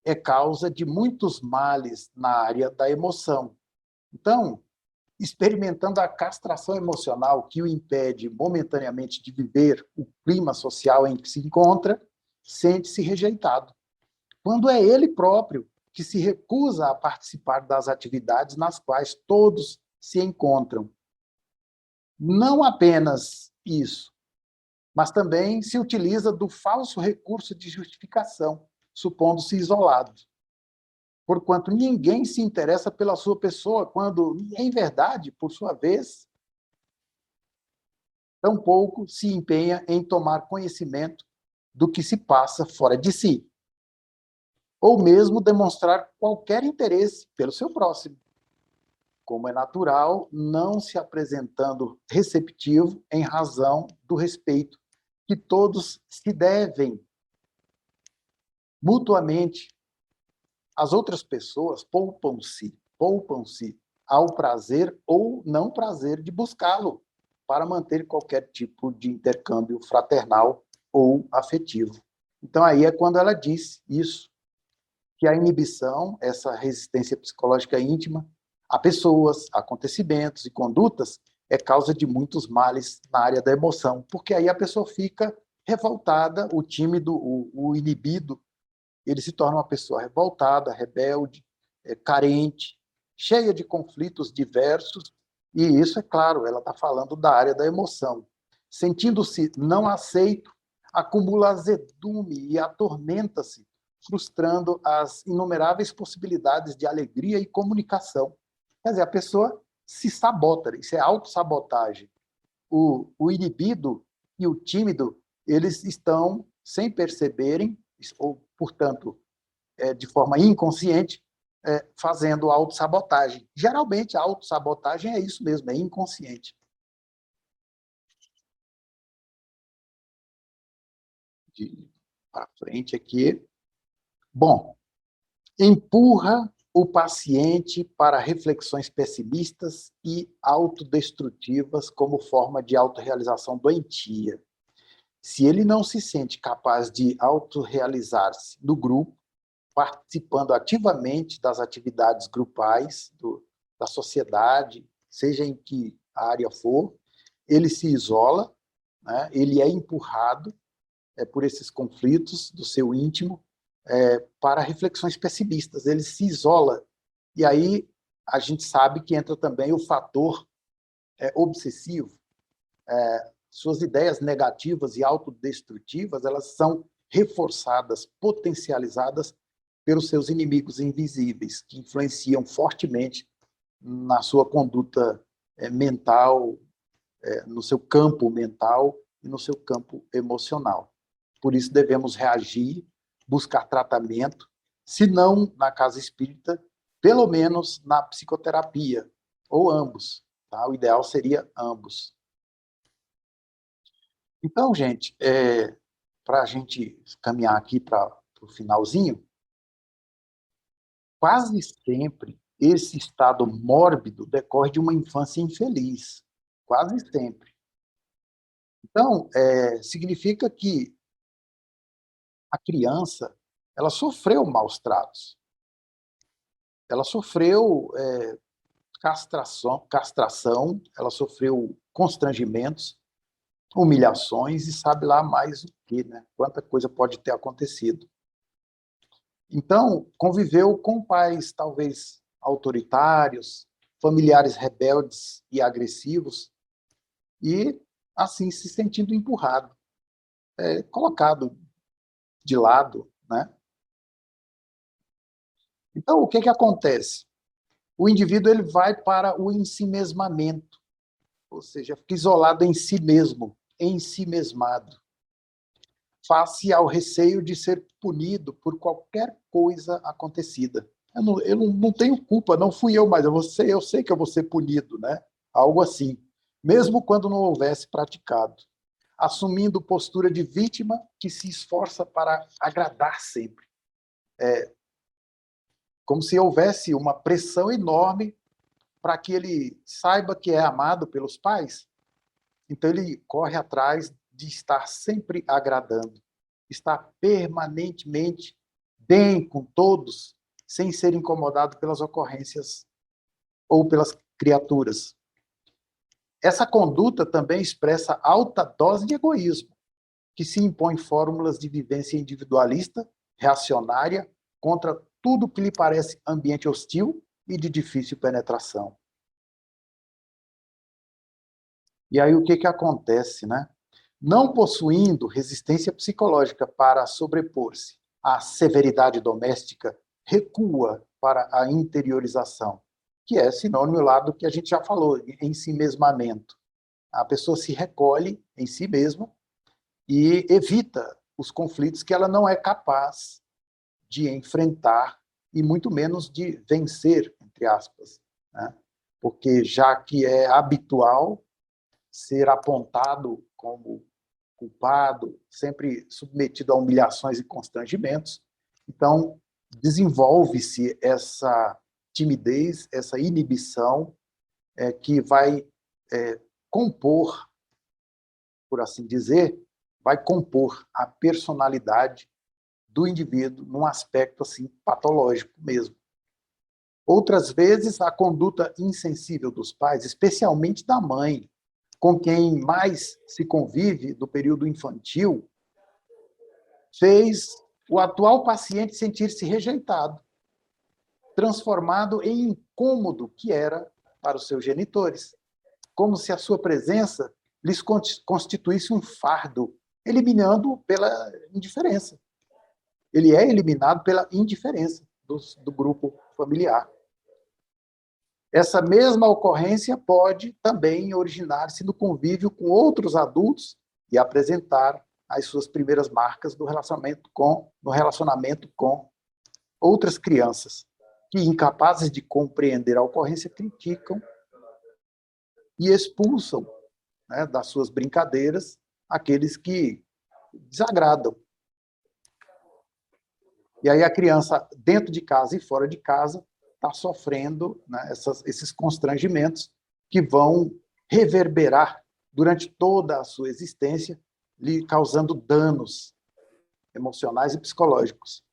é causa de muitos males na área da emoção. Então, experimentando a castração emocional que o impede momentaneamente de viver o clima social em que se encontra, sente-se rejeitado. Quando é ele próprio que se recusa a participar das atividades nas quais todos se encontram. Não apenas isso, mas também se utiliza do falso recurso de justificação, supondo-se isolado. Porquanto ninguém se interessa pela sua pessoa, quando, em verdade, por sua vez, tampouco se empenha em tomar conhecimento do que se passa fora de si, ou mesmo demonstrar qualquer interesse pelo seu próximo, como é natural, não se apresentando receptivo em razão do respeito que todos se devem mutuamente. As outras pessoas poupam-se ao prazer ou não prazer de buscá-lo, para manter qualquer tipo de intercâmbio fraternal ou afetivo. Então, aí é quando ela diz isso, que a inibição, essa resistência psicológica íntima, a pessoas, acontecimentos e condutas, é causa de muitos males na área da emoção, porque aí a pessoa fica revoltada, o tímido, o inibido, ele se torna uma pessoa revoltada, rebelde, carente, cheia de conflitos diversos, e isso, é claro, ela está falando da área da emoção. Sentindo-se não aceito, acumula azedume e atormenta-se, frustrando as inumeráveis possibilidades de alegria e comunicação. Quer dizer, a pessoa se sabota, isso é autossabotagem. O inibido e o tímido, eles estão, sem perceberem, ou, portanto, de forma inconsciente, fazendo autossabotagem. Geralmente, a autossabotagem é isso mesmo, é inconsciente. Para frente aqui. Bom, empurra o paciente para reflexões pessimistas e autodestrutivas como forma de autorrealização doentia. Se ele não se sente capaz de autorrealizar-se no grupo, participando ativamente das atividades grupais da sociedade, seja em que área for, ele se isola, né? Ele é empurrado por esses conflitos do seu íntimo para reflexões pessimistas. Ele se isola. E aí a gente sabe que entra também o fator obsessivo. Suas ideias negativas e autodestrutivas, elas são reforçadas, potencializadas pelos seus inimigos invisíveis, que influenciam fortemente na sua conduta mental, no seu campo mental e no seu campo emocional. Por isso devemos reagir, buscar tratamento, se não na casa espírita, pelo menos na psicoterapia, ou ambos. Tá? O ideal seria ambos. Então, gente, para a gente caminhar aqui para o finalzinho, quase sempre esse estado mórbido decorre de uma infância infeliz. Quase sempre. Então, significa que a criança, ela sofreu maus tratos. Ela sofreu castração, ela sofreu constrangimentos, humilhações e sabe lá mais o que, né? Quanta coisa pode ter acontecido. Então, conviveu com pais talvez autoritários, familiares rebeldes e agressivos, e assim se sentindo empurrado, colocado de lado, né? Então, o que acontece? O indivíduo ele vai para o ensimesmamento, ou seja, fica isolado em si mesmo, ensimesmado, face ao receio de ser punido por qualquer coisa acontecida. Eu não tenho culpa, não fui eu, mas eu sei que eu vou ser punido, né? Algo assim, mesmo quando não houvesse praticado, assumindo postura de vítima que se esforça para agradar sempre. Como se houvesse uma pressão enorme para que ele saiba que é amado pelos pais. Então, ele corre atrás de estar sempre agradando, estar permanentemente bem com todos, sem ser incomodado pelas ocorrências ou pelas criaturas. Essa conduta também expressa alta dose de egoísmo, que se impõe fórmulas de vivência individualista, reacionária, contra tudo que lhe parece ambiente hostil e de difícil penetração. E aí o que acontece, né? Não possuindo resistência psicológica para sobrepor-se à severidade doméstica, recua para a interiorização, que é sinônimo lá do que a gente já falou, ensimesmamento. A pessoa se recolhe em si mesma e evita os conflitos que ela não é capaz de enfrentar e muito menos de vencer, entre aspas, né? Porque já que é habitual ser apontado como culpado, sempre submetido a humilhações e constrangimentos, então desenvolve-se essa timidez, essa inibição que vai compor, por assim dizer, vai compor a personalidade do indivíduo num aspecto assim patológico mesmo. Outras vezes, a conduta insensível dos pais, especialmente da mãe, com quem mais se convive do período infantil, fez o atual paciente sentir-se rejeitado, transformado em incômodo que era para os seus genitores, como se a sua presença lhes constituísse um fardo, eliminando pela indiferença. Ele é eliminado pela indiferença do grupo familiar. Essa mesma ocorrência pode também originar-se no convívio com outros adultos e apresentar as suas primeiras marcas no relacionamento com outras crianças, que, incapazes de compreender a ocorrência, criticam e expulsam, né, das suas brincadeiras aqueles que desagradam. E aí a criança, dentro de casa e fora de casa, está sofrendo, né, esses constrangimentos que vão reverberar durante toda a sua existência, lhe causando danos emocionais e psicológicos.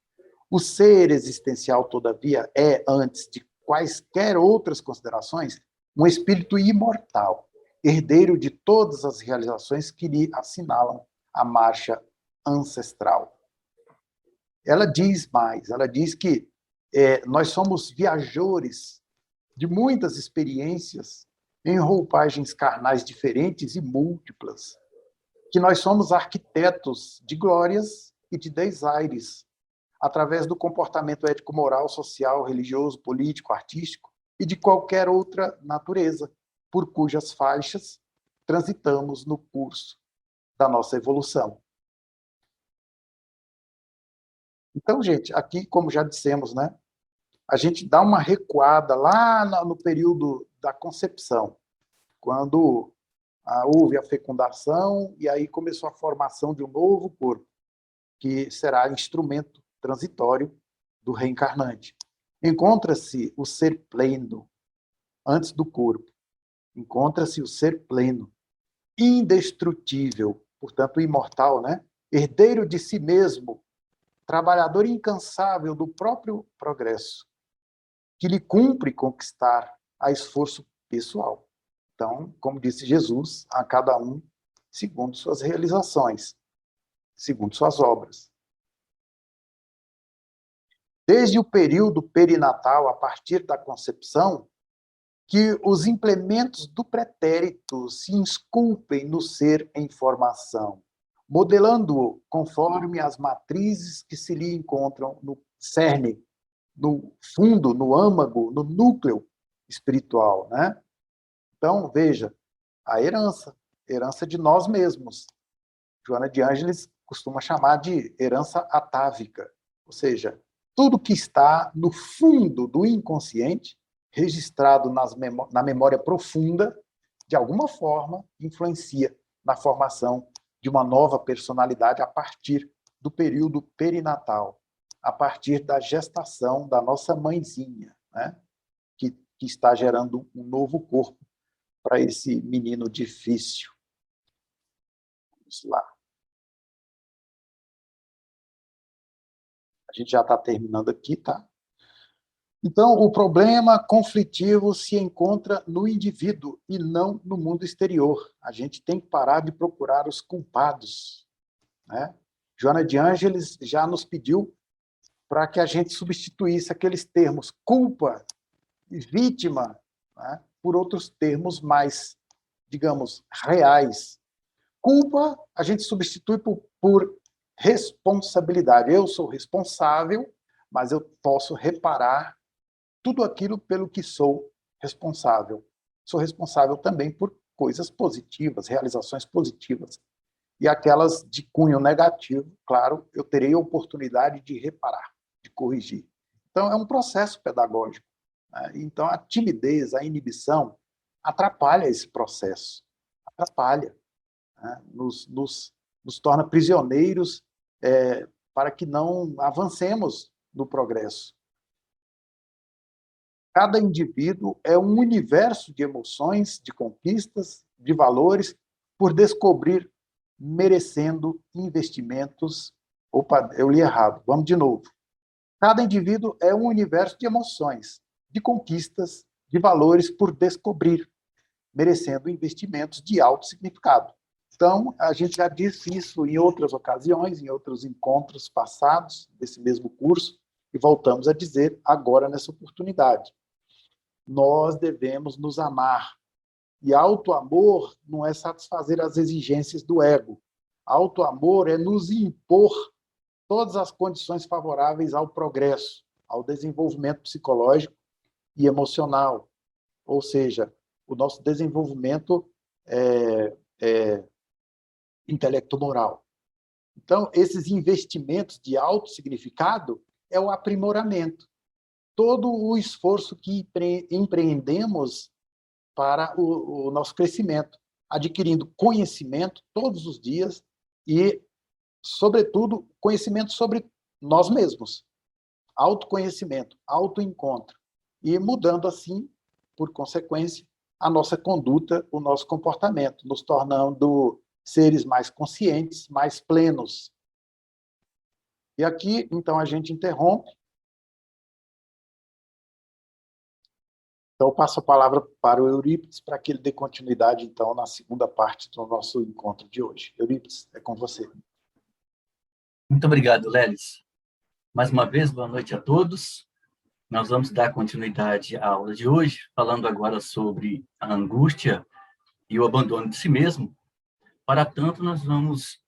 O ser existencial, todavia, é, antes de quaisquer outras considerações, um espírito imortal, herdeiro de todas as realizações que lhe assinalam a marcha ancestral. Ela diz mais, ela diz que nós somos viajores de muitas experiências em roupagens carnais diferentes e múltiplas, que nós somos arquitetos de glórias e de desaires, através do comportamento ético-moral, social, religioso, político, artístico e de qualquer outra natureza, por cujas faixas transitamos no curso da nossa evolução. Então, gente, aqui, como já dissemos, né, a gente dá uma recuada lá no período da concepção, quando houve a fecundação e aí começou a formação de um novo corpo, que será instrumento transitório do reencarnante. Encontra-se o ser pleno antes do corpo. Encontra-se o ser pleno, indestrutível, portanto imortal, né? Herdeiro de si mesmo, trabalhador incansável do próprio progresso, que lhe cumpre conquistar a esforço pessoal. Então, como disse Jesus, a cada um segundo suas realizações, segundo suas obras. Desde o período perinatal, a partir da concepção, que os implementos do pretérito se esculpem no ser em formação, modelando-o conforme as matrizes que se lhe encontram no cerne, no fundo, no âmago, no núcleo espiritual, né? Então, veja, a herança de nós mesmos. Joana de Ângeles costuma chamar de herança atávica, ou seja, tudo que está no fundo do inconsciente, registrado na memória profunda, de alguma forma influencia na formação de uma nova personalidade a partir do período perinatal, a partir da gestação da nossa mãezinha, né? que está gerando um novo corpo para esse menino difícil. Vamos lá. A gente já está terminando aqui, tá? Então, o problema conflitivo se encontra no indivíduo e não no mundo exterior. A gente tem que parar de procurar os culpados, né? Joana de Ângeles já nos pediu para que a gente substituísse aqueles termos culpa e vítima, né, por outros termos mais, digamos, reais. Culpa a gente substitui por responsabilidade. Eu sou responsável, mas eu posso reparar tudo aquilo pelo que sou responsável. Sou responsável também por coisas positivas, realizações positivas. E aquelas de cunho negativo, claro, eu terei a oportunidade de reparar, de corrigir. Então, é um processo pedagógico, né? Então, a timidez, a inibição, atrapalha esse processo. Atrapalha, né? Nos torna prisioneiros para que não avancemos no progresso. Cada indivíduo é um universo de emoções, de conquistas, de valores por descobrir, merecendo investimentos. Opa, eu li errado. Vamos de novo. Cada indivíduo é um universo de emoções, de conquistas, de valores por descobrir, merecendo investimentos de alto significado. Então, a gente já disse isso em outras ocasiões, em outros encontros passados desse mesmo curso, e voltamos a dizer agora nessa oportunidade. Nós devemos nos amar. E auto-amor não é satisfazer as exigências do ego. Auto-amor é nos impor todas as condições favoráveis ao progresso, ao desenvolvimento psicológico e emocional. ou seja, o nosso desenvolvimento intelecto-moral. Então, esses investimentos de alto significado é o aprimoramento. Todo o esforço que empreendemos para o nosso crescimento, adquirindo conhecimento todos os dias e, sobretudo, conhecimento sobre nós mesmos. Autoconhecimento, autoencontro. E mudando, assim, por consequência, a nossa conduta, o nosso comportamento, nos tornando seres mais conscientes, mais plenos. E aqui, então, a gente interrompe. Então, eu passo a palavra para o Eurípides para que ele dê continuidade, então, na segunda parte do nosso encontro de hoje. Eurípides, é com você. Muito obrigado, Lelis. Mais uma vez, boa noite a todos. Nós vamos dar continuidade à aula de hoje, falando agora sobre a angústia e o abandono de si mesmo. Para tanto, nós vamos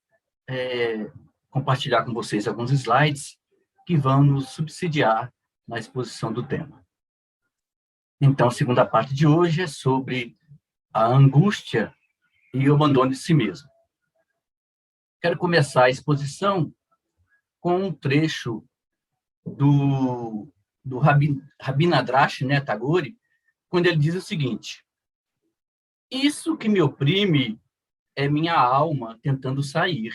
compartilhar com vocês alguns slides que vão nos subsidiar na exposição do tema. Então, a segunda parte de hoje é sobre a angústia e o abandono de si mesmo. Quero começar a exposição com um trecho do Rabindranath Tagore, quando ele diz o seguinte: isso que me oprime é minha alma tentando sair,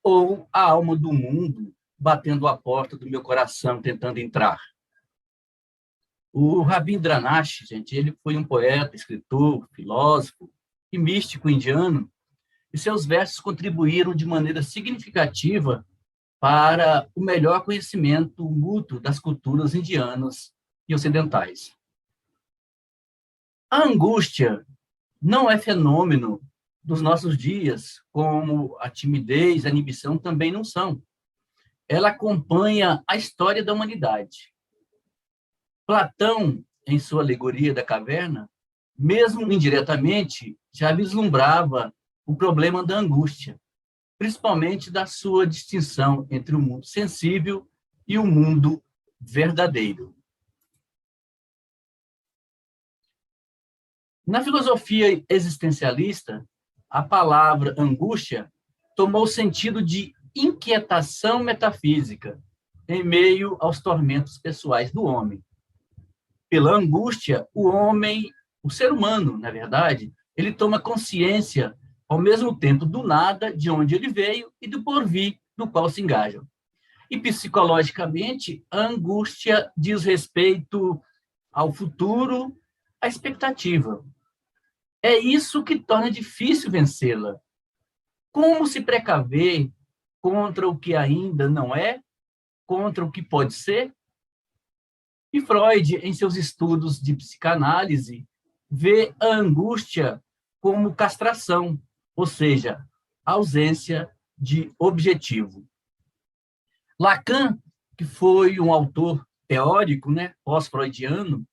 ou a alma do mundo batendo a porta do meu coração tentando entrar. O Rabindranath, gente, ele foi um poeta, escritor, filósofo e místico indiano, e seus versos contribuíram de maneira significativa para o melhor conhecimento mútuo das culturas indianas e ocidentais. A angústia não é fenômeno dos nossos dias, como a timidez, a inibição também não são. Ela acompanha a história da humanidade. Platão, em sua alegoria da caverna, mesmo indiretamente, já vislumbrava o problema da angústia, principalmente da sua distinção entre o mundo sensível e o mundo verdadeiro. Na filosofia existencialista, a palavra angústia tomou o sentido de inquietação metafísica em meio aos tormentos pessoais do homem. Pela angústia, o ser humano, na verdade, ele toma consciência ao mesmo tempo do nada, de onde ele veio, e do porvir, no qual se engaja. E, psicologicamente, a angústia diz respeito ao futuro, à expectativa. É isso que torna difícil vencê-la. Como se precaver contra o que ainda não é, contra o que pode ser? E Freud, em seus estudos de psicanálise, vê a angústia como castração, ou seja, ausência de objetivo. Lacan, que foi um autor teórico, pós-freudiano,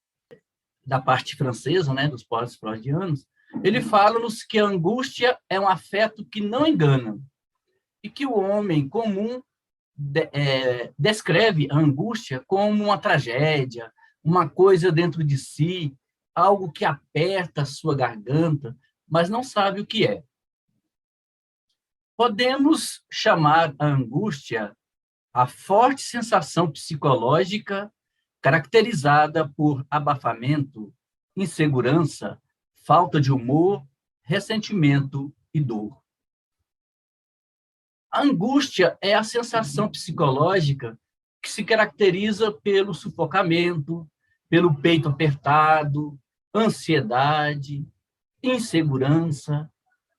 da parte francesa, dos pós-freudianos, ele fala-nos que a angústia é um afeto que não engana e que o homem comum descreve a angústia como uma tragédia, uma coisa dentro de si, algo que aperta a sua garganta, mas não sabe o que é. Podemos chamar a angústia a forte sensação psicológica caracterizada por abafamento, insegurança, falta de humor, ressentimento e dor. A angústia é a sensação psicológica que se caracteriza pelo sufocamento, pelo peito apertado, ansiedade, insegurança,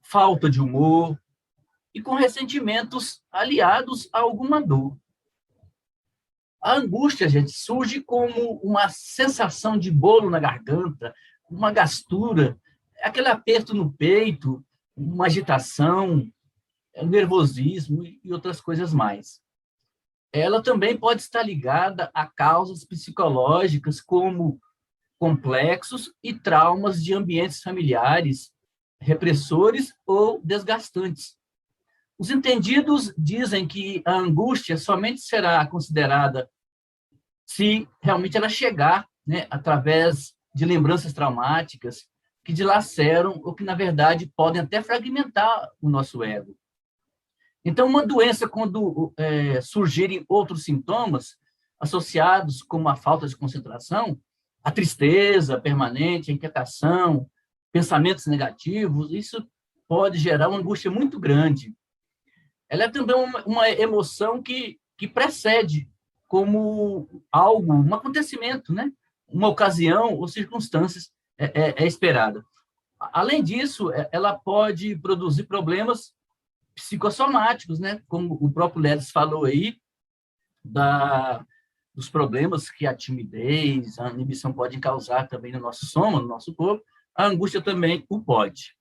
falta de humor e com ressentimentos aliados a alguma dor. A angústia, gente, surge como uma sensação de bolo na garganta, uma gastura, aquele aperto no peito, uma agitação, nervosismo e outras coisas mais. Ela também pode estar ligada a causas psicológicas como complexos e traumas de ambientes familiares, repressores ou desgastantes. Os entendidos dizem que a angústia somente será considerada se realmente ela chegar, através de lembranças traumáticas que dilaceram ou que, na verdade, podem até fragmentar o nosso ego. Então, uma doença, quando surgirem outros sintomas associados como a falta de concentração, a tristeza permanente, a inquietação, pensamentos negativos, isso pode gerar uma angústia muito grande. Ela é também uma emoção que precede como algo, um acontecimento, né? Uma ocasião ou circunstâncias esperada. Além disso, ela pode produzir problemas psicossomáticos, né? Como o próprio Lelis falou aí, dos problemas que a timidez, a inibição podem causar também no nosso soma, no nosso corpo, a angústia também o pode.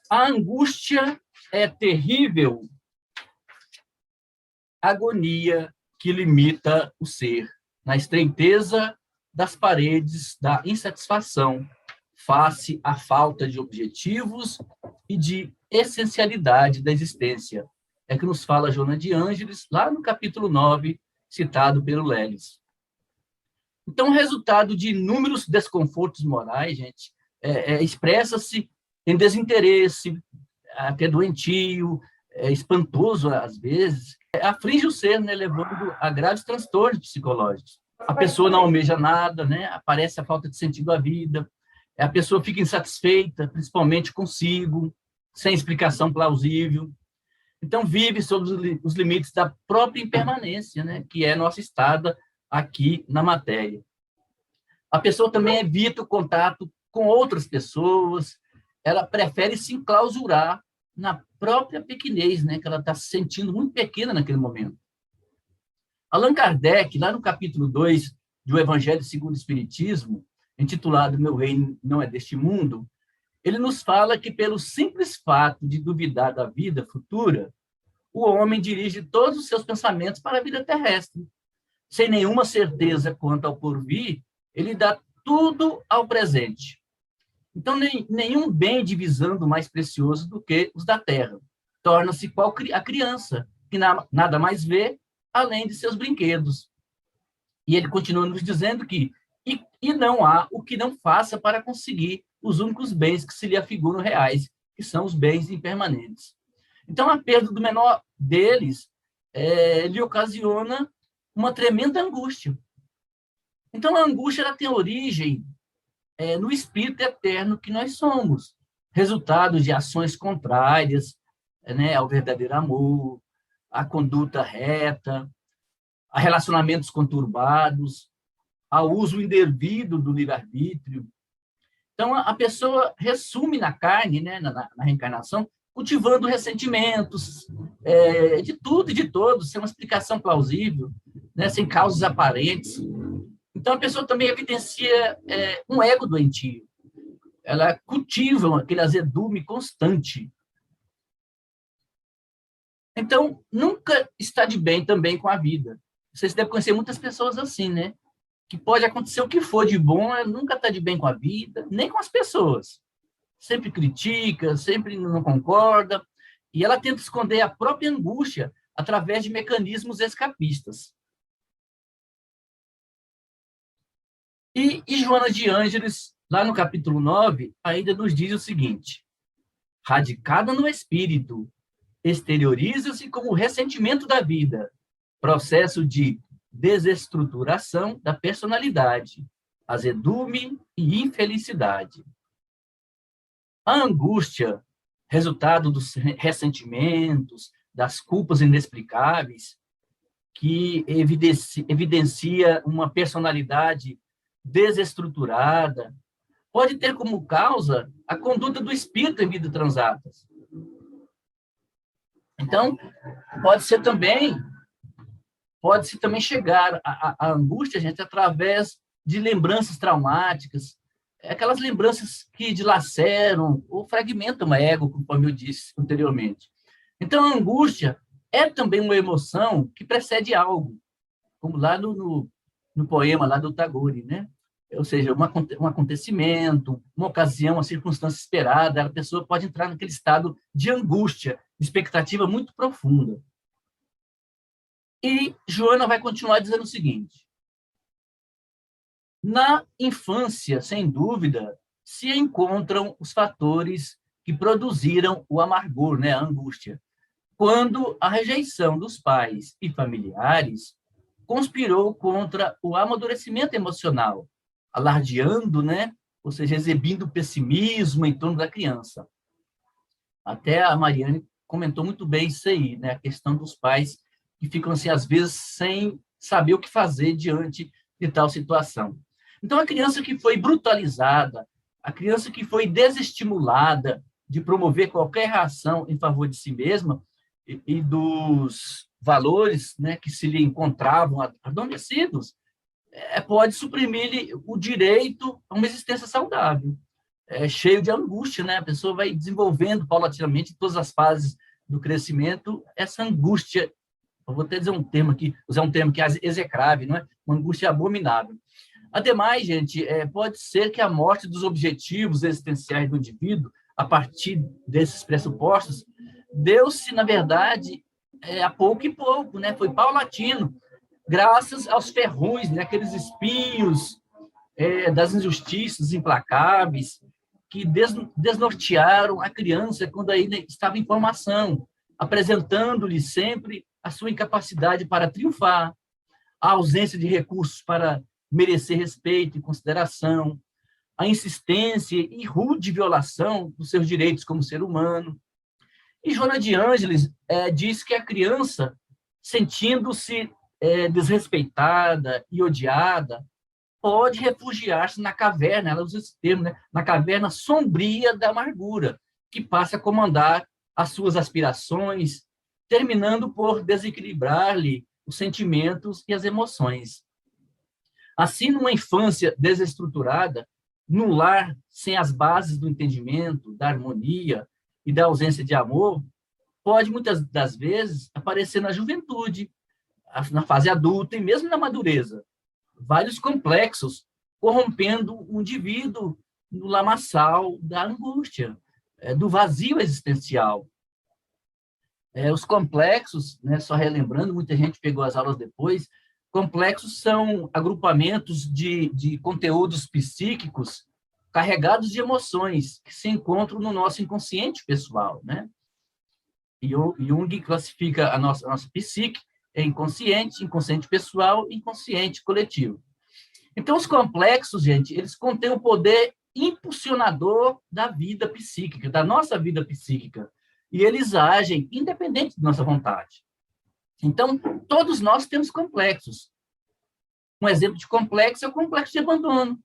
A angústia é terrível agonia que limita o ser, na estreiteza das paredes da insatisfação, face à falta de objetivos e de essencialidade da existência. É que nos fala Joana de Ângeles, lá no capítulo 9, citado pelo Lelis. Então, o resultado de inúmeros desconfortos morais, gente, expressa-se em desinteresse, até doentio, espantoso às vezes, aflige o ser, né, levando a graves transtornos psicológicos. A pessoa não almeja nada, né, aparece a falta de sentido à vida, a pessoa fica insatisfeita, principalmente consigo, sem explicação plausível. Então, vive sob os limites da própria impermanência, né, que é nossa estada aqui na matéria. A pessoa também evita o contato com outras pessoas, ela prefere se enclausurar na própria pequenez, né, que ela está se sentindo muito pequena naquele momento. Allan Kardec, lá no capítulo 2 do Evangelho segundo o Espiritismo, intitulado Meu Reino Não É Deste Mundo, ele nos fala que, pelo simples fato de duvidar da vida futura, o homem dirige todos os seus pensamentos para a vida terrestre. Sem nenhuma certeza quanto ao porvir, ele dá tudo ao presente. Então, nenhum bem divisando mais precioso do que os da terra. Torna-se qual a criança, que nada mais vê além de seus brinquedos. E ele continua nos dizendo que e não há o que não faça para conseguir os únicos bens que se lhe afiguram reais, que são os bens impermanentes. Então, a perda do menor deles lhe ocasiona uma tremenda angústia. Então, a angústia ela tem origem no espírito eterno que nós somos, resultado de ações contrárias, né, ao verdadeiro amor, à conduta reta, a relacionamentos conturbados, ao uso indevido do livre-arbítrio. Então, a pessoa resume na carne, né, na reencarnação, cultivando ressentimentos, de tudo e de todos, sem uma explicação plausível, né, sem causas aparentes. Então, a pessoa também evidencia um ego doentio. Ela cultiva aquele azedume constante. Então, nunca está de bem também com a vida. Vocês devem conhecer muitas pessoas assim, né? Que pode acontecer o que for de bom, ela nunca está de bem com a vida, nem com as pessoas. Sempre critica, sempre não concorda, e ela tenta esconder a própria angústia através de mecanismos escapistas. E Joana de Ângeles, lá no capítulo 9, ainda nos diz o seguinte: radicada no espírito, exterioriza-se como ressentimento da vida, processo de desestruturação da personalidade, azedume e infelicidade. A angústia, resultado dos ressentimentos, das culpas inexplicáveis, que evidencia uma personalidade desestruturada, pode ter como causa a conduta do espírito em vida transatas. Então, pode-se também chegar à angústia, gente, através de lembranças traumáticas, aquelas lembranças que dilaceram ou fragmentam o ego, como eu disse anteriormente. Então, a angústia é também uma emoção que precede algo, como lá no poema lá do Tagore, né? Ou seja, um acontecimento, uma ocasião, uma circunstância esperada, a pessoa pode entrar naquele estado de angústia, de expectativa muito profunda. E Joana vai continuar dizendo o seguinte: Na infância, sem dúvida, se encontram os fatores que produziram o amargor, né, a angústia, quando a rejeição dos pais e familiares conspirou contra o amadurecimento emocional, alardeando, né, ou seja, exibindo pessimismo em torno da criança. Até a Mariane comentou muito bem isso aí, né, a questão dos pais que ficam, assim, às vezes, sem saber o que fazer diante de tal situação. Então, a criança que foi brutalizada, a criança que foi desestimulada de promover qualquer reação em favor de si mesma e dos valores, né, que se lhe encontravam adormecidos, pode suprimir-lhe o direito a uma existência saudável, cheio de angústia, né? A pessoa vai desenvolvendo paulatinamente, em todas as fases do crescimento, essa angústia. Eu vou até dizer um termo aqui, usar um termo que é execrável, não é? Uma angústia abominável. Ademais, gente, pode ser que a morte dos objetivos existenciais do indivíduo, a partir desses pressupostos, deu-se, na verdade, a pouco e pouco, né? Foi paulatino, graças aos ferrões, né? Aqueles espinhos das injustiças implacáveis que desnortearam a criança quando ainda estava em formação, apresentando-lhe sempre a sua incapacidade para triunfar, a ausência de recursos para merecer respeito e consideração, a insistência e rude violação dos seus direitos como ser humano. E Joana de Ângeles diz que a criança, sentindo-se desrespeitada e odiada, pode refugiar-se na caverna, ela usa esse termo, né? Na caverna sombria da amargura, que passa a comandar as suas aspirações, terminando por desequilibrar-lhe os sentimentos e as emoções. Assim, numa infância desestruturada, num lar sem as bases do entendimento, da harmonia e da ausência de amor, pode, muitas das vezes, aparecer na juventude, na fase adulta e mesmo na madureza, vários complexos, corrompendo o indivíduo no lamaçal da angústia, do vazio existencial. Os complexos, né, só relembrando, muita gente pegou as aulas depois, complexos são agrupamentos de conteúdos psíquicos carregados de emoções que se encontram no nosso inconsciente pessoal, né? E Jung classifica a nossa psique em inconsciente, inconsciente pessoal e inconsciente coletivo. Então, os complexos, gente, eles contêm o poder impulsionador da vida psíquica, da nossa vida psíquica, e eles agem independente de nossa vontade. Então, todos nós temos complexos. Um exemplo de complexo é o complexo de abandono.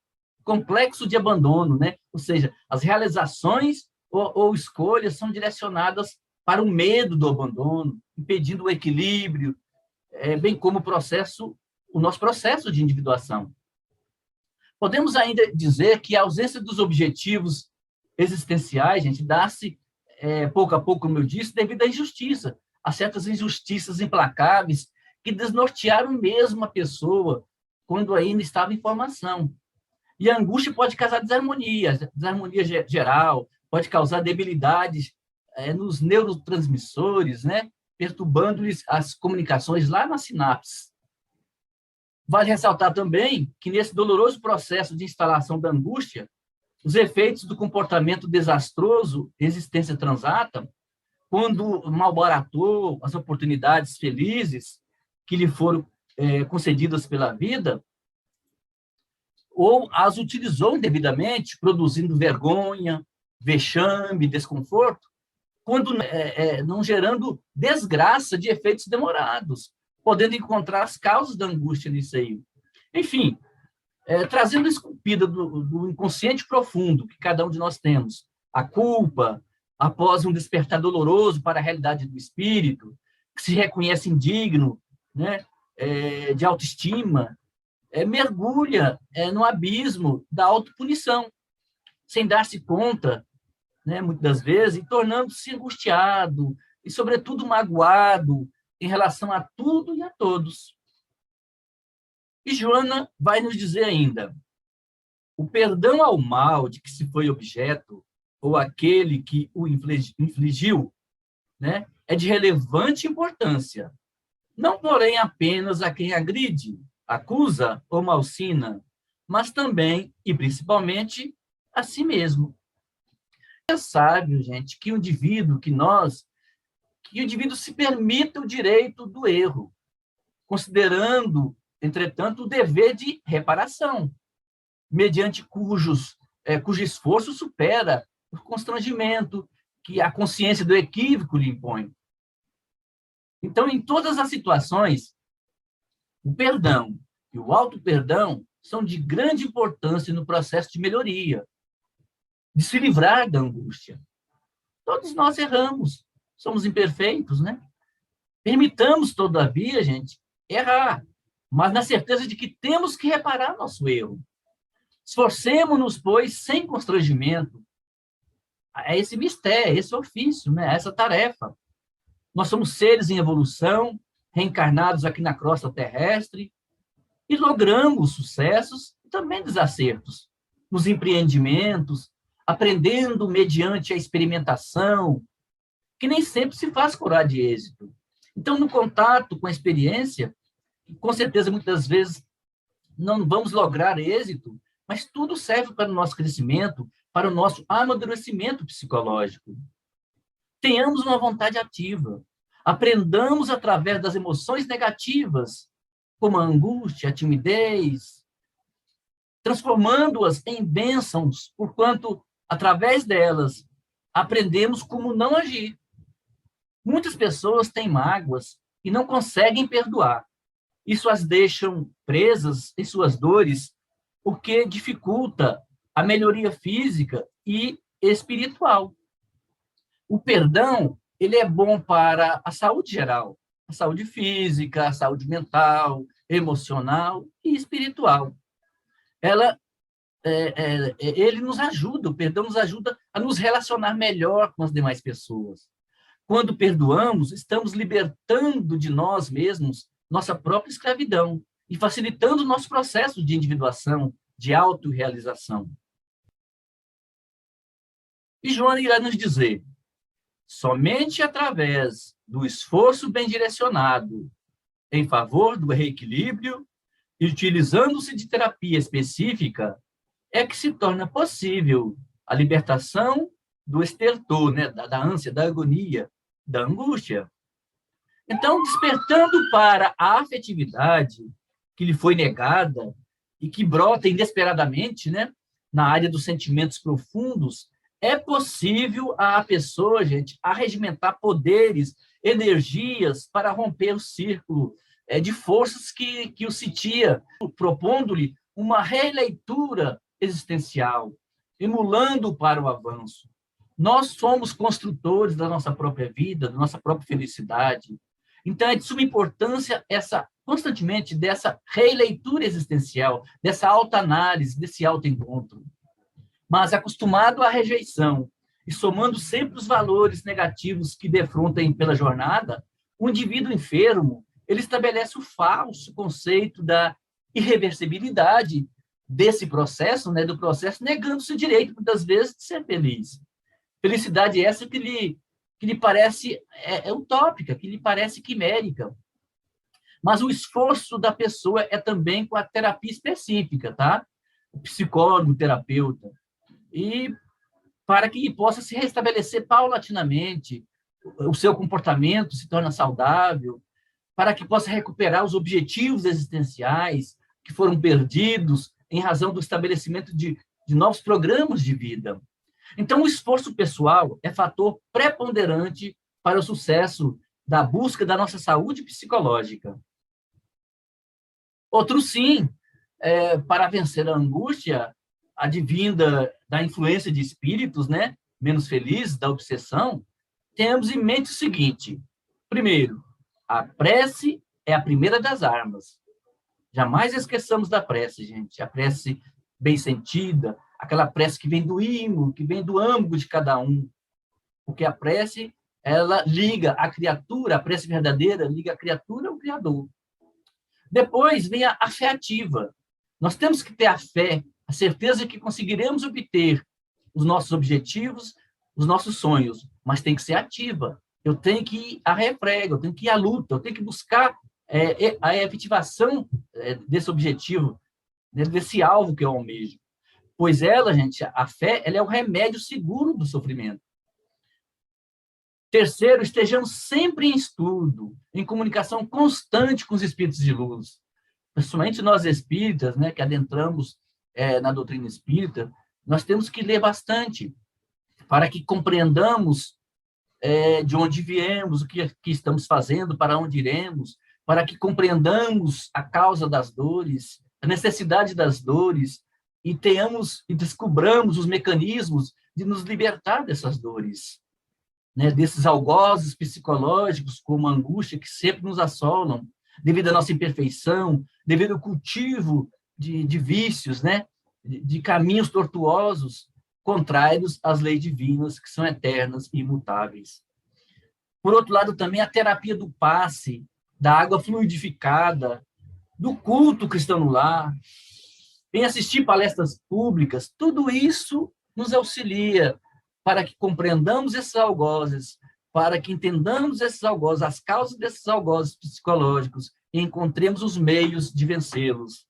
Complexo de abandono, né? Ou seja, as realizações ou escolhas são direcionadas para o medo do abandono, impedindo o equilíbrio, bem como o nosso processo de individuação. Podemos ainda dizer que a ausência dos objetivos existenciais, gente, dá-se pouco a pouco, como eu disse, devido à injustiça, a certas injustiças implacáveis que desnortearam mesmo a pessoa quando ainda estava em formação. E a angústia pode causar desarmonia geral, pode causar debilidades nos neurotransmissores, né? Perturbando-lhes as comunicações lá nas sinapses. Vale ressaltar também que, nesse doloroso processo de instalação da angústia, os efeitos do comportamento desastroso, existência transata, quando malbaratou as oportunidades felizes que lhe foram concedidas pela vida, ou as utilizou indevidamente, produzindo vergonha, vexame, desconforto, quando não gerando desgraça de efeitos demorados, podendo encontrar as causas da angústia nisso aí. Enfim, trazendo a esculpida do inconsciente profundo que cada um de nós temos, a culpa, após um despertar doloroso para a realidade do espírito, que se reconhece indigno, né, de autoestima, mergulha no abismo da autopunição, sem dar-se conta, né, muitas das vezes, e tornando-se angustiado e, sobretudo, magoado em relação a tudo e a todos. E Joana vai nos dizer ainda: o perdão ao mal de que se foi objeto, ou aquele que o infligiu, né, é de relevante importância, não, porém, apenas a quem agride, acusa ou malsina, mas também, e principalmente, a si mesmo. É sábio, gente, que o indivíduo, que o indivíduo se permita o direito do erro, considerando, entretanto, o dever de reparação, mediante cujo esforço supera o constrangimento que a consciência do equívoco lhe impõe. Então, em todas as situações, o perdão e o auto-perdão são de grande importância no processo de melhoria, de se livrar da angústia. Todos nós erramos, somos imperfeitos, né? Permitamos, todavia, gente, errar, mas na certeza de que temos que reparar nosso erro. Esforcemo-nos, pois, sem constrangimento. É esse mistério, esse ofício, né? Essa tarefa. Nós somos seres em evolução, reencarnados aqui na crosta terrestre, e logramos sucessos e também desacertos nos empreendimentos, aprendendo mediante a experimentação, que nem sempre se faz curar de êxito. Então, no contato com a experiência, com certeza, muitas vezes, não vamos lograr êxito, mas tudo serve para o nosso crescimento, para o nosso amadurecimento psicológico. Tenhamos uma vontade ativa. Aprendamos através das emoções negativas, como a angústia, a timidez, transformando-as em bênçãos, porquanto, através delas, aprendemos como não agir. Muitas pessoas têm mágoas e não conseguem perdoar. Isso as deixam presas em suas dores, o que dificulta a melhoria física e espiritual. O perdão, ele é bom para a saúde geral, a saúde física, a saúde mental, emocional e espiritual. Ele nos ajuda, o perdão nos ajuda a nos relacionar melhor com as demais pessoas. Quando perdoamos, estamos libertando de nós mesmos nossa própria escravidão e facilitando o nosso processo de individuação, de autorrealização. E Joana irá nos dizer: somente através do esforço bem direcionado em favor do reequilíbrio e utilizando-se de terapia específica é que se torna possível a libertação do estertor, né, da ânsia, da agonia, da angústia. Então, despertando para a afetividade que lhe foi negada e que brota inesperadamente, né, na área dos sentimentos profundos, é possível a pessoa, gente, arregimentar poderes, energias para romper o círculo de forças que o sitia, propondo-lhe uma releitura existencial, emulando para o avanço. Nós somos construtores da nossa própria vida, da nossa própria felicidade. Então, é de suma importância constantemente dessa releitura existencial, dessa autoanálise, desse autoencontro. Mas, acostumado à rejeição e somando sempre os valores negativos que defrontem pela jornada, o indivíduo enfermo, ele estabelece o falso conceito da irreversibilidade desse processo, né, do processo, negando-se o direito, muitas vezes, de ser feliz. Felicidade essa que lhe parece utópica, que lhe parece quimérica. Mas o esforço da pessoa é também com a terapia específica, tá? O psicólogo, o terapeuta. E para que possa se restabelecer paulatinamente, o seu comportamento se torna saudável, para que possa recuperar os objetivos existenciais que foram perdidos em razão do estabelecimento de novos programas de vida. Então, o esforço pessoal é fator preponderante para o sucesso da busca da nossa saúde psicológica. Outro sim, para vencer a angústia advinda da influência de espíritos, né, menos felizes, da obsessão, temos em mente o seguinte: primeiro, a prece é a primeira das armas. Jamais esqueçamos da prece, gente. A prece bem sentida, aquela prece que vem do ímã, que vem do âmago de cada um. Porque a prece, ela liga a criatura, a prece verdadeira, liga a criatura ao Criador. Depois vem a fé ativa. Nós temos que ter a fé, a certeza de que conseguiremos obter os nossos objetivos, os nossos sonhos, mas tem que ser ativa. Eu tenho que ir à refrega, eu tenho que ir à luta, eu tenho que buscar a efetivação desse objetivo, né, desse alvo que eu almejo. Pois ela, gente, a fé, ela é o remédio seguro do sofrimento. Terceiro, estejamos sempre em estudo, em comunicação constante com os espíritos de luz. Principalmente nós espíritas, né, que adentramos na doutrina espírita, nós temos que ler bastante para que compreendamos de onde viemos, o que estamos fazendo, para onde iremos, para que compreendamos a causa das dores, a necessidade das dores, e tenhamos e descobramos os mecanismos de nos libertar dessas dores, né, desses algozes psicológicos, como a angústia, que sempre nos assolam, devido à nossa imperfeição, devido ao cultivo de vícios, né, de caminhos tortuosos, contrários às leis divinas, que são eternas e imutáveis. Por outro lado, também a terapia do passe, da água fluidificada, do culto cristão no lar, em assistir palestras públicas, tudo isso nos auxilia para que compreendamos esses algozes, para que entendamos esses algozes, as causas desses algozes psicológicos, e encontremos os meios de vencê-los.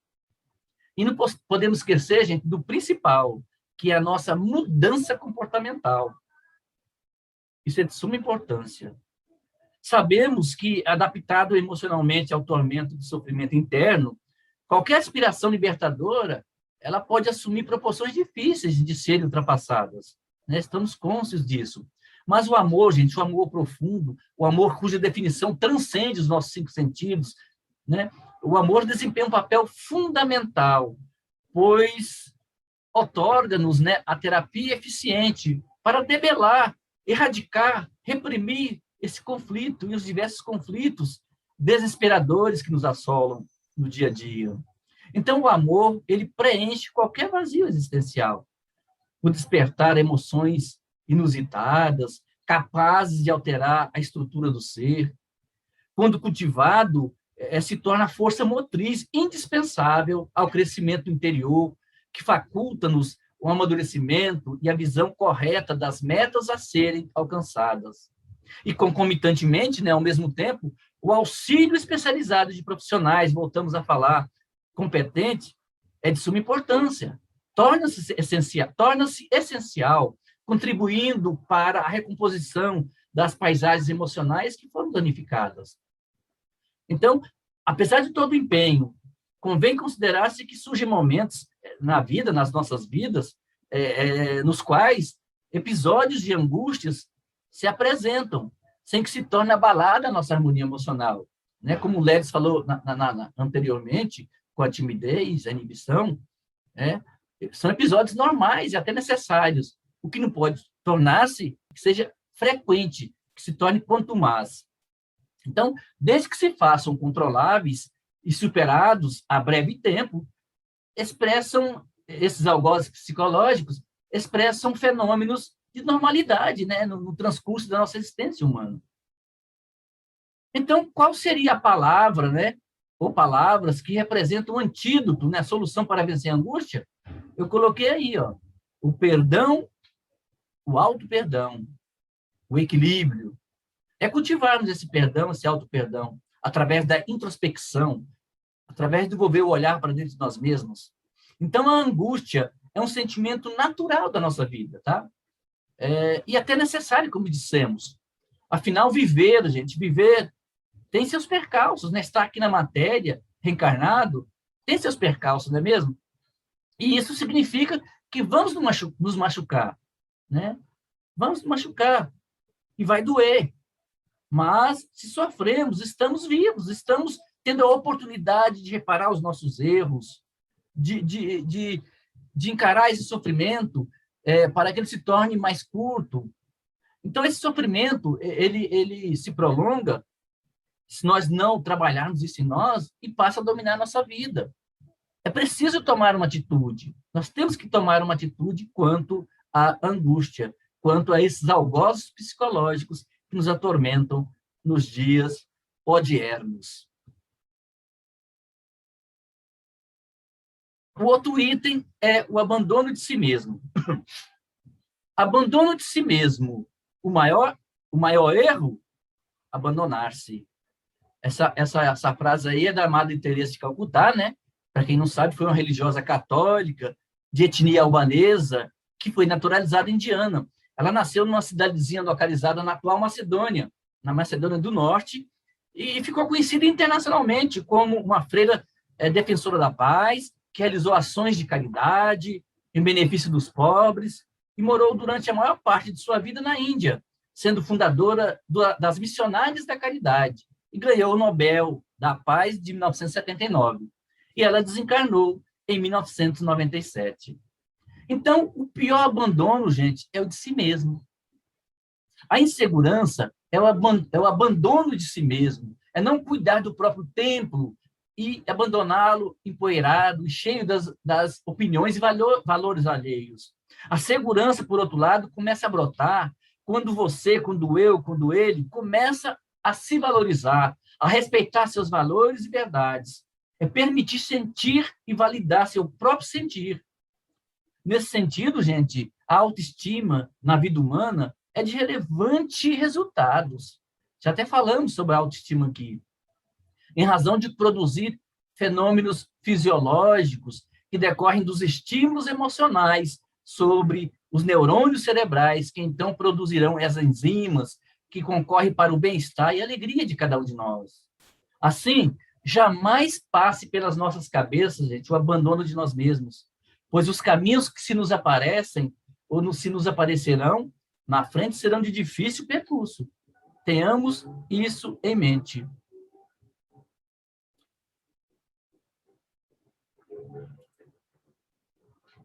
E não podemos esquecer, gente, do principal, que é a nossa mudança comportamental. Isso é de suma importância. Sabemos que, adaptado emocionalmente ao tormento do sofrimento interno, qualquer aspiração libertadora, ela pode assumir proporções difíceis de serem ultrapassadas, né? Estamos conscientes disso. Mas o amor, gente, o amor profundo, o amor cuja definição transcende os nossos 5 sentidos, né? O amor desempenha um papel fundamental, pois outorga-nos, né, a terapia eficiente para debelar, erradicar, reprimir esse conflito e os diversos conflitos desesperadores que nos assolam no dia a dia. Então, o amor, ele preenche qualquer vazio existencial, por despertar emoções inusitadas, capazes de alterar a estrutura do ser. Quando cultivado, se torna força motriz indispensável ao crescimento interior, que faculta-nos o amadurecimento e a visão correta das metas a serem alcançadas. E, concomitantemente, né, ao mesmo tempo, o auxílio especializado de profissionais, voltamos a falar, competente, é de suma importância. Torna-se essencial, contribuindo para a recomposição das paisagens emocionais que foram danificadas. Então, apesar de todo o empenho, convém considerar-se que surgem momentos na vida, nas nossas vidas, nos quais episódios de angústias se apresentam, sem que se torne abalada a nossa harmonia emocional. Né? Como o Leves falou anteriormente, com a timidez, a inibição, né? São episódios normais e até necessários, o que não pode tornar-se, que seja frequente, que se torne contumaz. Então, desde que se façam controláveis e superados a breve tempo, esses algozes psicológicos expressam fenômenos de normalidade, né, no transcurso da nossa existência humana. Então, qual seria a palavra, né, ou palavras que representam um antídoto, né, a solução para vencer a angústia? Eu coloquei aí, ó, o perdão, o auto-perdão, o equilíbrio. É cultivarmos esse perdão, esse auto-perdão, através da introspecção, através de devolver o olhar para dentro de nós mesmos. Então, a angústia é um sentimento natural da nossa vida, tá? E até necessário, como dissemos. Afinal, viver tem seus percalços, né? Estar aqui na matéria, reencarnado, tem seus percalços, não é mesmo? E isso significa que vamos nos machucar, né? Vamos nos machucar e vai doer. Mas, se sofremos, estamos vivos, estamos tendo a oportunidade de reparar os nossos erros, de encarar esse sofrimento para que ele se torne mais curto. Então, esse sofrimento, ele se prolonga se nós não trabalharmos isso em nós e passa a dominar a nossa vida. É preciso tomar uma atitude. Nós temos que tomar uma atitude quanto à angústia, quanto a esses algozes psicológicos que nos atormentam nos dias odiernos. O outro item é o abandono de si mesmo. Abandono de si mesmo. O maior erro, abandonar-se. Essa frase aí é da Madre Teresa de Calcutá, né? para quem não sabe, foi uma religiosa católica de etnia albanesa que foi naturalizada indiana. Ela nasceu numa cidadezinha localizada na atual Macedônia, na Macedônia do Norte, e ficou conhecida internacionalmente como uma freira defensora da paz, que realizou ações de caridade em benefício dos pobres, e morou durante a maior parte de sua vida na Índia, sendo fundadora das Missionárias da Caridade, e ganhou o Nobel da Paz de 1979. E ela desencarnou em 1997. Então, o pior abandono, gente, é o de si mesmo. A insegurança é o abandono de si mesmo, é não cuidar do próprio templo e abandoná-lo empoeirado e cheio das opiniões e valores alheios. A segurança, por outro lado, começa a brotar quando você, quando eu, quando ele, começa a se valorizar, a respeitar seus valores e verdades. É permitir sentir e validar seu próprio sentir. Nesse sentido, gente, a autoestima na vida humana é de relevantes resultados. Já até falamos sobre a autoestima aqui. Em razão de produzir fenômenos fisiológicos que decorrem dos estímulos emocionais sobre os neurônios cerebrais, que então produzirão as enzimas que concorrem para o bem-estar e alegria de cada um de nós. Assim, jamais passe pelas nossas cabeças, gente, o abandono de nós mesmos, pois os caminhos que se nos aparecem ou se nos aparecerão na frente serão de difícil percurso. Tenhamos isso em mente.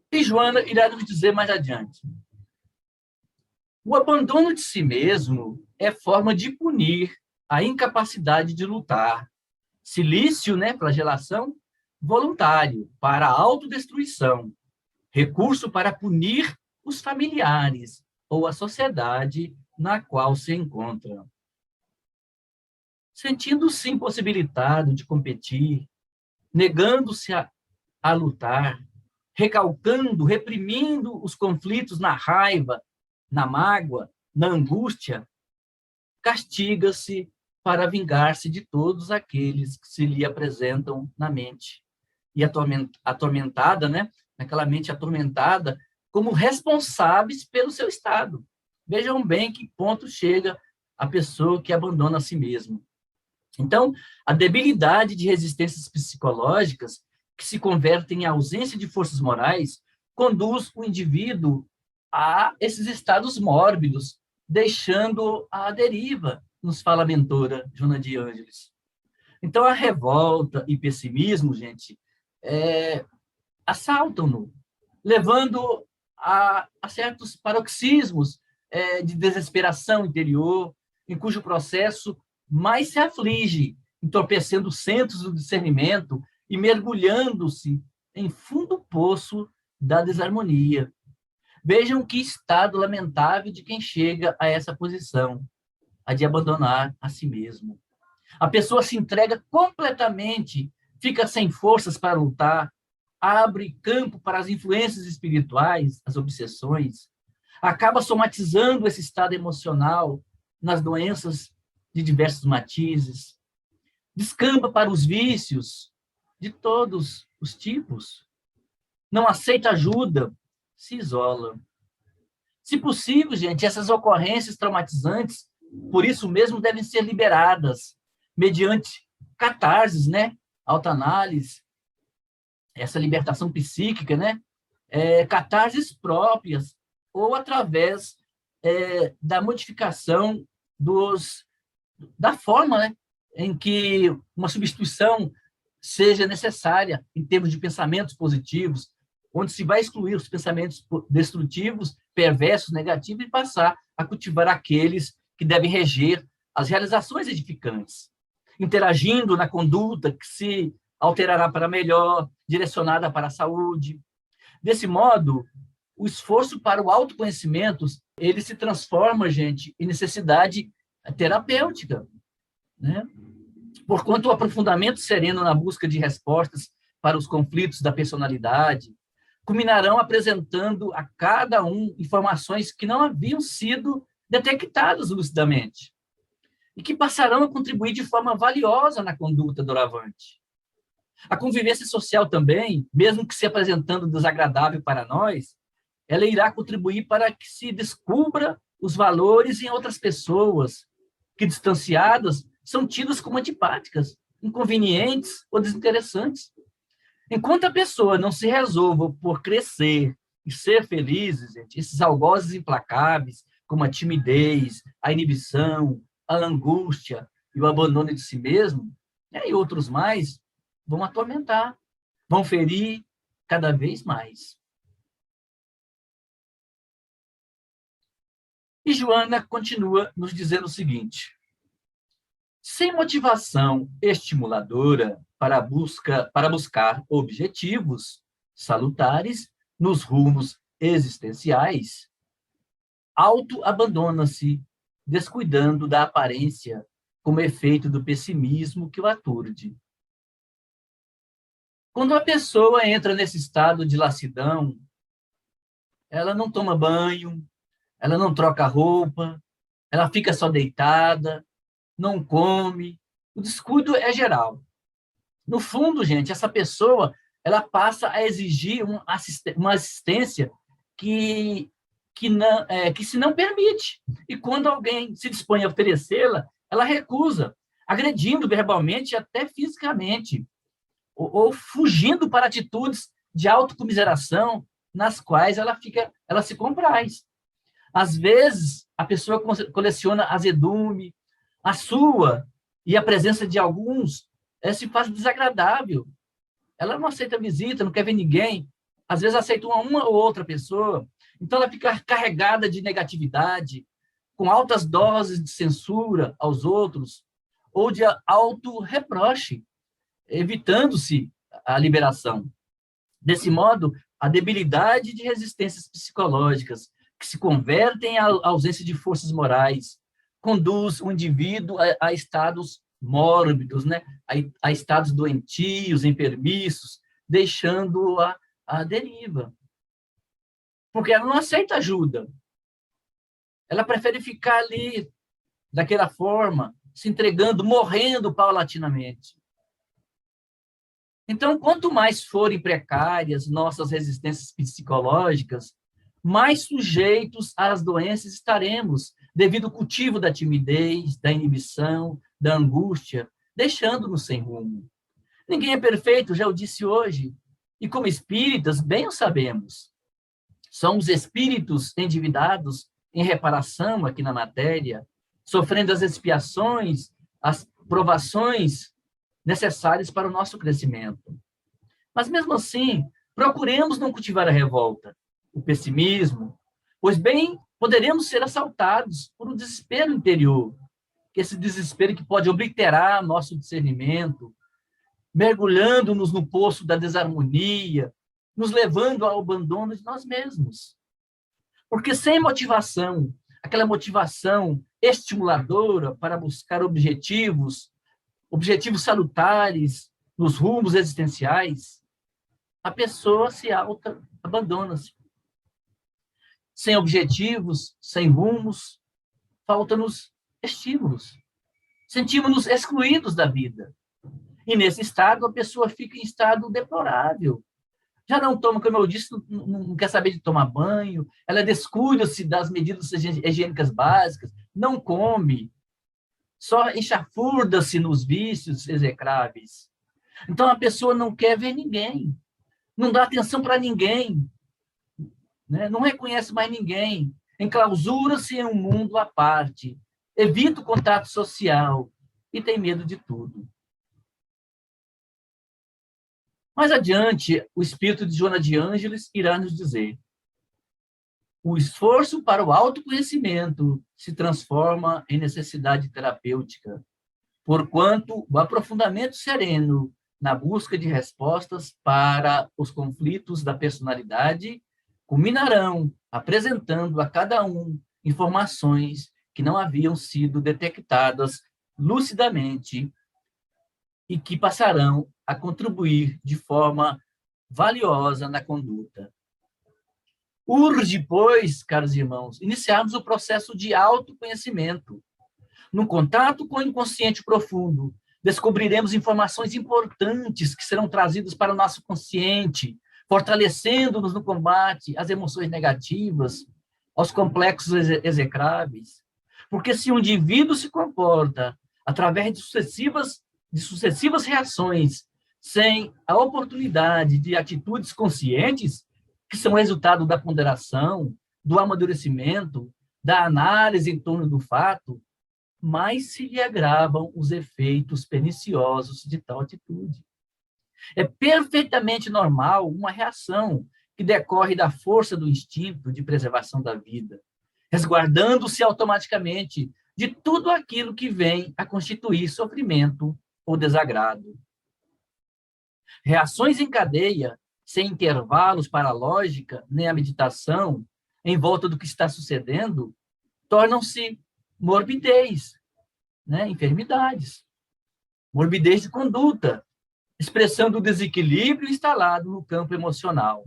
E Joana irá nos dizer mais adiante. O abandono de si mesmo é forma de punir a incapacidade de lutar. Silício, né, flagelação, voluntário, para a autodestruição. Recurso para punir os familiares ou a sociedade na qual se encontra. Sentindo-se impossibilitado de competir, negando-se a lutar, recalcando, reprimindo os conflitos na raiva, na mágoa, na angústia, castiga-se para vingar-se de todos aqueles que se lhe apresentam na mente. E atormentada, né? Naquela mente atormentada, como responsáveis pelo seu estado. Vejam bem que ponto chega a pessoa que abandona a si mesma. Então, a debilidade de resistências psicológicas que se convertem em ausência de forças morais conduz o indivíduo a esses estados mórbidos, deixando a deriva, nos fala a mentora Joana de Ângeles. Então, a revolta e pessimismo, gente, assaltam-no, levando a certos paroxismos de desesperação interior, em cujo processo mais se aflige, entorpecendo os centros do discernimento e mergulhando-se em fundo poço da desarmonia. Vejam que estado lamentável de quem chega a essa posição, a de abandonar a si mesmo. A pessoa se entrega completamente, fica sem forças para lutar, abre campo para as influências espirituais, as obsessões, acaba somatizando esse estado emocional nas doenças de diversos matizes, descamba para os vícios de todos os tipos, não aceita ajuda, se isola. Se possível, gente, essas ocorrências traumatizantes, por isso mesmo, devem ser liberadas mediante catarses, né? Autoanálise, essa libertação psíquica, né? Catarses próprias, ou através da modificação da forma, né, em que uma substituição seja necessária em termos de pensamentos positivos, onde se vai excluir os pensamentos destrutivos, perversos, negativos, e passar a cultivar aqueles que devem reger as realizações edificantes, interagindo na conduta que se alterará para melhor, direcionada para a saúde. Desse modo, o esforço para o autoconhecimento, ele se transforma, gente, em necessidade terapêutica, né? Porquanto o aprofundamento sereno na busca de respostas para os conflitos da personalidade culminarão apresentando a cada um informações que não haviam sido detectadas lucidamente e que passarão a contribuir de forma valiosa na conduta doravante. A convivência social também, mesmo que se apresentando desagradável para nós, ela irá contribuir para que se descubra os valores em outras pessoas, que distanciadas são tidas como antipáticas, inconvenientes ou desinteressantes. Enquanto a pessoa não se resolva por crescer e ser feliz, gente, esses algozes implacáveis, como a timidez, a inibição, a angústia e o abandono de si mesmo, e outros mais, vão atormentar, vão ferir cada vez mais. E Joana continua nos dizendo o seguinte: sem motivação estimuladora para buscar objetivos salutares nos rumos existenciais, auto-abandona-se, descuidando da aparência como efeito do pessimismo que o aturde. Quando a pessoa entra nesse estado de lassidão, ela não toma banho, ela não troca roupa, ela fica só deitada, não come, o descuido é geral. No fundo, gente, essa pessoa, ela passa a exigir uma assistência que se não permite. E quando alguém se dispõe a oferecê-la, ela recusa, agredindo verbalmente e até fisicamente, ou fugindo para atitudes de autocomiseração nas quais ela se compraz. Às vezes, a pessoa coleciona azedume, a sua e a presença de alguns se faz desagradável. Ela não aceita visita, não quer ver ninguém. Às vezes aceita uma ou outra pessoa. Então, ela fica carregada de negatividade, com altas doses de censura aos outros, ou de auto-reproche, evitando-se a liberação. Desse modo, a debilidade de resistências psicológicas, que se convertem à ausência de forças morais, conduz o indivíduo a estados mórbidos, né? a estados doentios, enfermiços, deixando-o à deriva. Porque ela não aceita ajuda. Ela prefere ficar ali, daquela forma, se entregando, morrendo paulatinamente. Então, quanto mais forem precárias nossas resistências psicológicas, mais sujeitos às doenças estaremos, devido ao cultivo da timidez, da inibição, da angústia, deixando-nos sem rumo. Ninguém é perfeito, já o disse hoje, e como espíritas, bem o sabemos. Somos espíritos endividados em reparação aqui na matéria, sofrendo as expiações, as provações necessárias para o nosso crescimento. Mas, mesmo assim, procuremos não cultivar a revolta, o pessimismo, pois bem poderemos ser assaltados por um desespero interior, que esse desespero que pode obliterar nosso discernimento, mergulhando-nos no poço da desarmonia, nos levando ao abandono de nós mesmos. Porque sem motivação, aquela motivação estimuladora para buscar objetivos salutares nos rumos existenciais, a pessoa se auto-abandona-se. Sem objetivos, sem rumos, faltam-nos estímulos. Sentimos-nos excluídos da vida. E nesse estado, a pessoa fica em estado deplorável. Já não toma, como eu disse, não quer saber de tomar banho, ela descuida-se das medidas higiênicas básicas, não come, só enxafurda-se nos vícios execráveis. Então, a pessoa não quer ver ninguém, não dá atenção para ninguém, né? Não reconhece mais ninguém, enclausura-se em um mundo à parte, evita o contato social e tem medo de tudo. Mais adiante, o espírito de Joana de Ângeles irá nos dizer: o esforço para o autoconhecimento se transforma em necessidade terapêutica, porquanto o aprofundamento sereno na busca de respostas para os conflitos da personalidade culminarão apresentando a cada um informações que não haviam sido detectadas lucidamente e que passarão a contribuir de forma valiosa na conduta. Urge, pois, caros irmãos, iniciarmos o processo de autoconhecimento, no contato com o inconsciente profundo, descobriremos informações importantes que serão trazidas para o nosso consciente, fortalecendo-nos no combate às emoções negativas, aos complexos execráveis. Porque se um indivíduo se comporta através de sucessivas reações, sem a oportunidade de atitudes conscientes, que são resultado da ponderação, do amadurecimento, da análise em torno do fato, mais se lhe agravam os efeitos perniciosos de tal atitude. É perfeitamente normal uma reação que decorre da força do instinto de preservação da vida, resguardando-se automaticamente de tudo aquilo que vem a constituir sofrimento ou desagrado. Reações em cadeia, sem intervalos para a lógica, nem a meditação, em volta do que está sucedendo, tornam-se morbidez, né? Enfermidades. Morbidez de conduta, expressão do desequilíbrio instalado no campo emocional.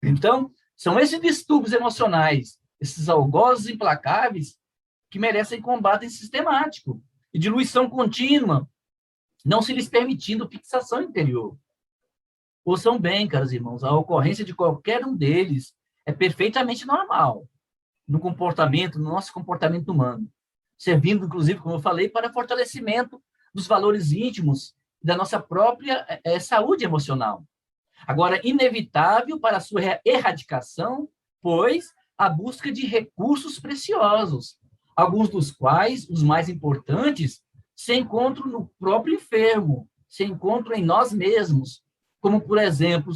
Então, são esses distúrbios emocionais, esses algozes implacáveis, que merecem combate sistemático e diluição contínua, não se lhes permitindo fixação interior. Ouçam bem, caros irmãos, a ocorrência de qualquer um deles é perfeitamente normal no comportamento, no nosso comportamento humano, servindo, inclusive, como eu falei, para fortalecimento dos valores íntimos da nossa própria saúde emocional. Agora, inevitável para a sua erradicação, pois a busca de recursos preciosos, alguns dos quais, os mais importantes, se encontram no próprio enfermo, se encontram em nós mesmos, como, por exemplo,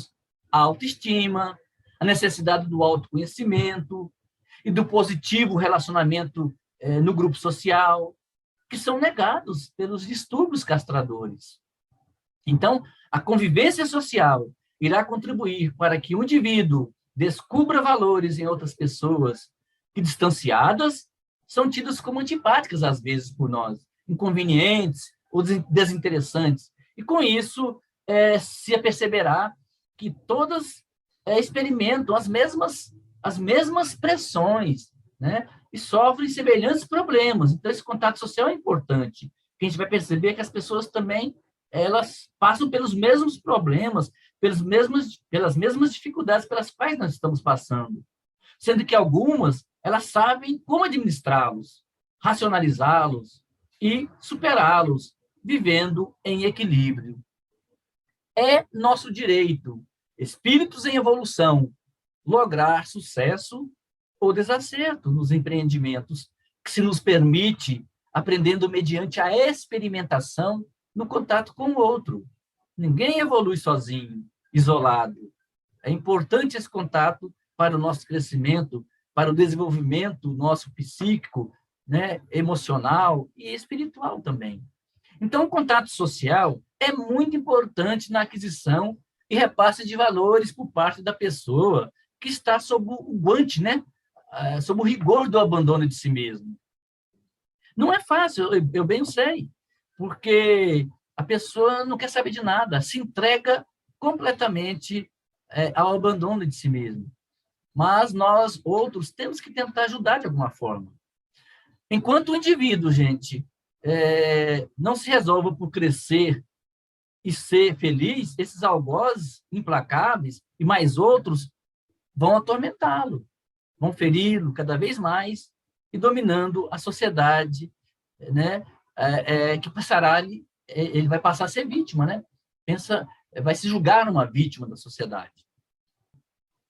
a autoestima, a necessidade do autoconhecimento e do positivo relacionamento no grupo social, que são negados pelos distúrbios castradores. Então, a convivência social irá contribuir para que o indivíduo descubra valores em outras pessoas que, distanciadas, são tidas como antipáticas, às vezes, por nós, inconvenientes ou desinteressantes. E, com isso, se aperceberá que todas experimentam as mesmas pressões, né? E sofrem semelhantes problemas. Então, esse contato social é importante. A gente vai perceber que as pessoas também elas passam pelos mesmos problemas, pelas mesmas dificuldades pelas quais nós estamos passando. Sendo que algumas, elas sabem como administrá-los, racionalizá-los e superá-los, vivendo em equilíbrio. É nosso direito, espíritos em evolução, lograr sucesso ou desacerto nos empreendimentos que se nos permite, aprendendo mediante a experimentação no contato com o outro. Ninguém evolui sozinho, isolado. É importante esse contato para o nosso crescimento, para o desenvolvimento nosso psíquico, né, emocional e espiritual também. Então, o contato social é muito importante na aquisição e repasse de valores por parte da pessoa que está sob o guante, né, sob o rigor do abandono de si mesmo. Não é fácil, eu bem sei, porque a pessoa não quer saber de nada, se entrega completamente ao abandono de si mesmo. Mas nós, outros, temos que tentar ajudar de alguma forma. Enquanto o indivíduo, gente, não se resolve por crescer e ser feliz, esses algozes implacáveis e mais outros vão atormentá-lo, vão feri-lo cada vez mais e dominando a sociedade, né? Que passará, ele vai passar a ser vítima, né? Vai se julgar uma vítima da sociedade.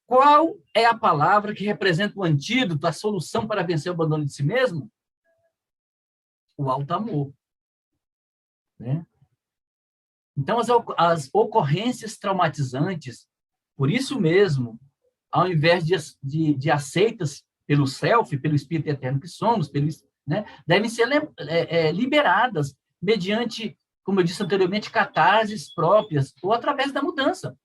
Qual é a palavra que representa o antídoto, a solução para vencer o abandono de si mesmo? O alto amor, né? Então, as ocorrências traumatizantes, por isso mesmo, ao invés de aceitas pelo self, pelo espírito eterno que somos, né, devem ser liberadas mediante, como eu disse anteriormente, catarses próprias ou através da mudança.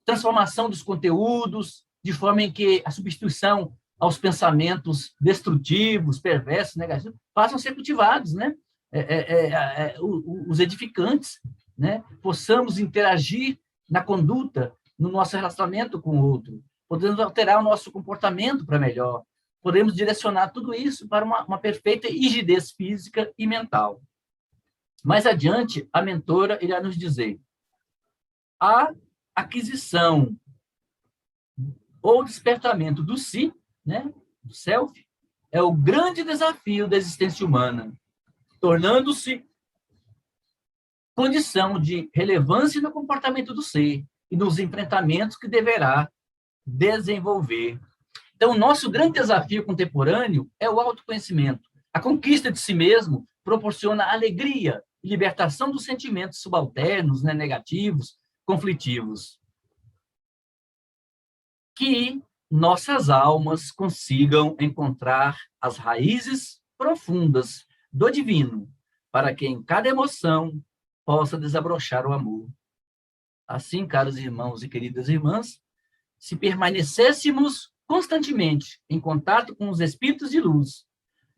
Transformação dos conteúdos, de forma em que a substituição aos pensamentos destrutivos, perversos, negativos, passam a ser cultivados, né? Os edificantes, né? Possamos interagir na conduta, no nosso relacionamento com o outro, podemos alterar o nosso comportamento para melhor, podemos direcionar tudo isso para uma perfeita rigidez física e mental. Mais adiante, a mentora irá nos dizer: a aquisição ou despertamento do si, né, do self, é o grande desafio da existência humana, tornando-se condição de relevância no comportamento do ser e nos enfrentamentos que deverá desenvolver. Então, o nosso grande desafio contemporâneo é o autoconhecimento. A conquista de si mesmo proporciona alegria e libertação dos sentimentos subalternos, né, negativos, conflitivos. Que nossas almas consigam encontrar as raízes profundas do divino, para que em cada emoção possa desabrochar o amor. Assim, caros irmãos e queridas irmãs, se permanecêssemos constantemente em contato com os espíritos de luz,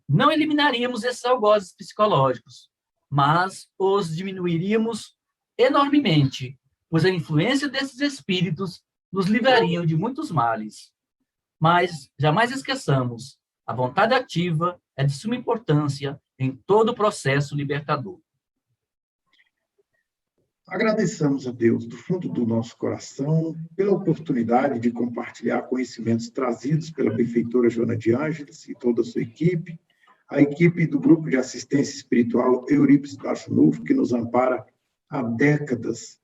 não eliminaríamos esses algozes psicológicos, mas os diminuiríamos enormemente, pois a influência desses espíritos nos livrariam de muitos males. Mas jamais esqueçamos, a vontade ativa é de suma importância em todo o processo libertador. Agradeçamos a Deus do fundo do nosso coração pela oportunidade de compartilhar conhecimentos trazidos pela benfeitora Joana de Ângeles e toda a sua equipe, a equipe do Grupo de Assistência Espiritual Eurípides Baixo Novo, que nos ampara há décadas,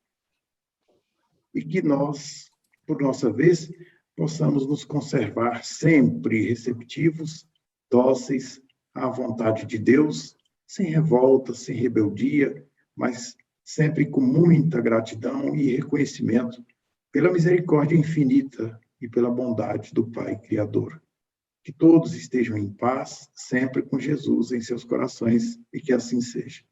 e que nós, por nossa vez, possamos nos conservar sempre receptivos, dóceis à vontade de Deus, sem revolta, sem rebeldia, mas sempre com muita gratidão e reconhecimento pela misericórdia infinita e pela bondade do Pai Criador. Que todos estejam em paz, sempre com Jesus em seus corações, e que assim seja.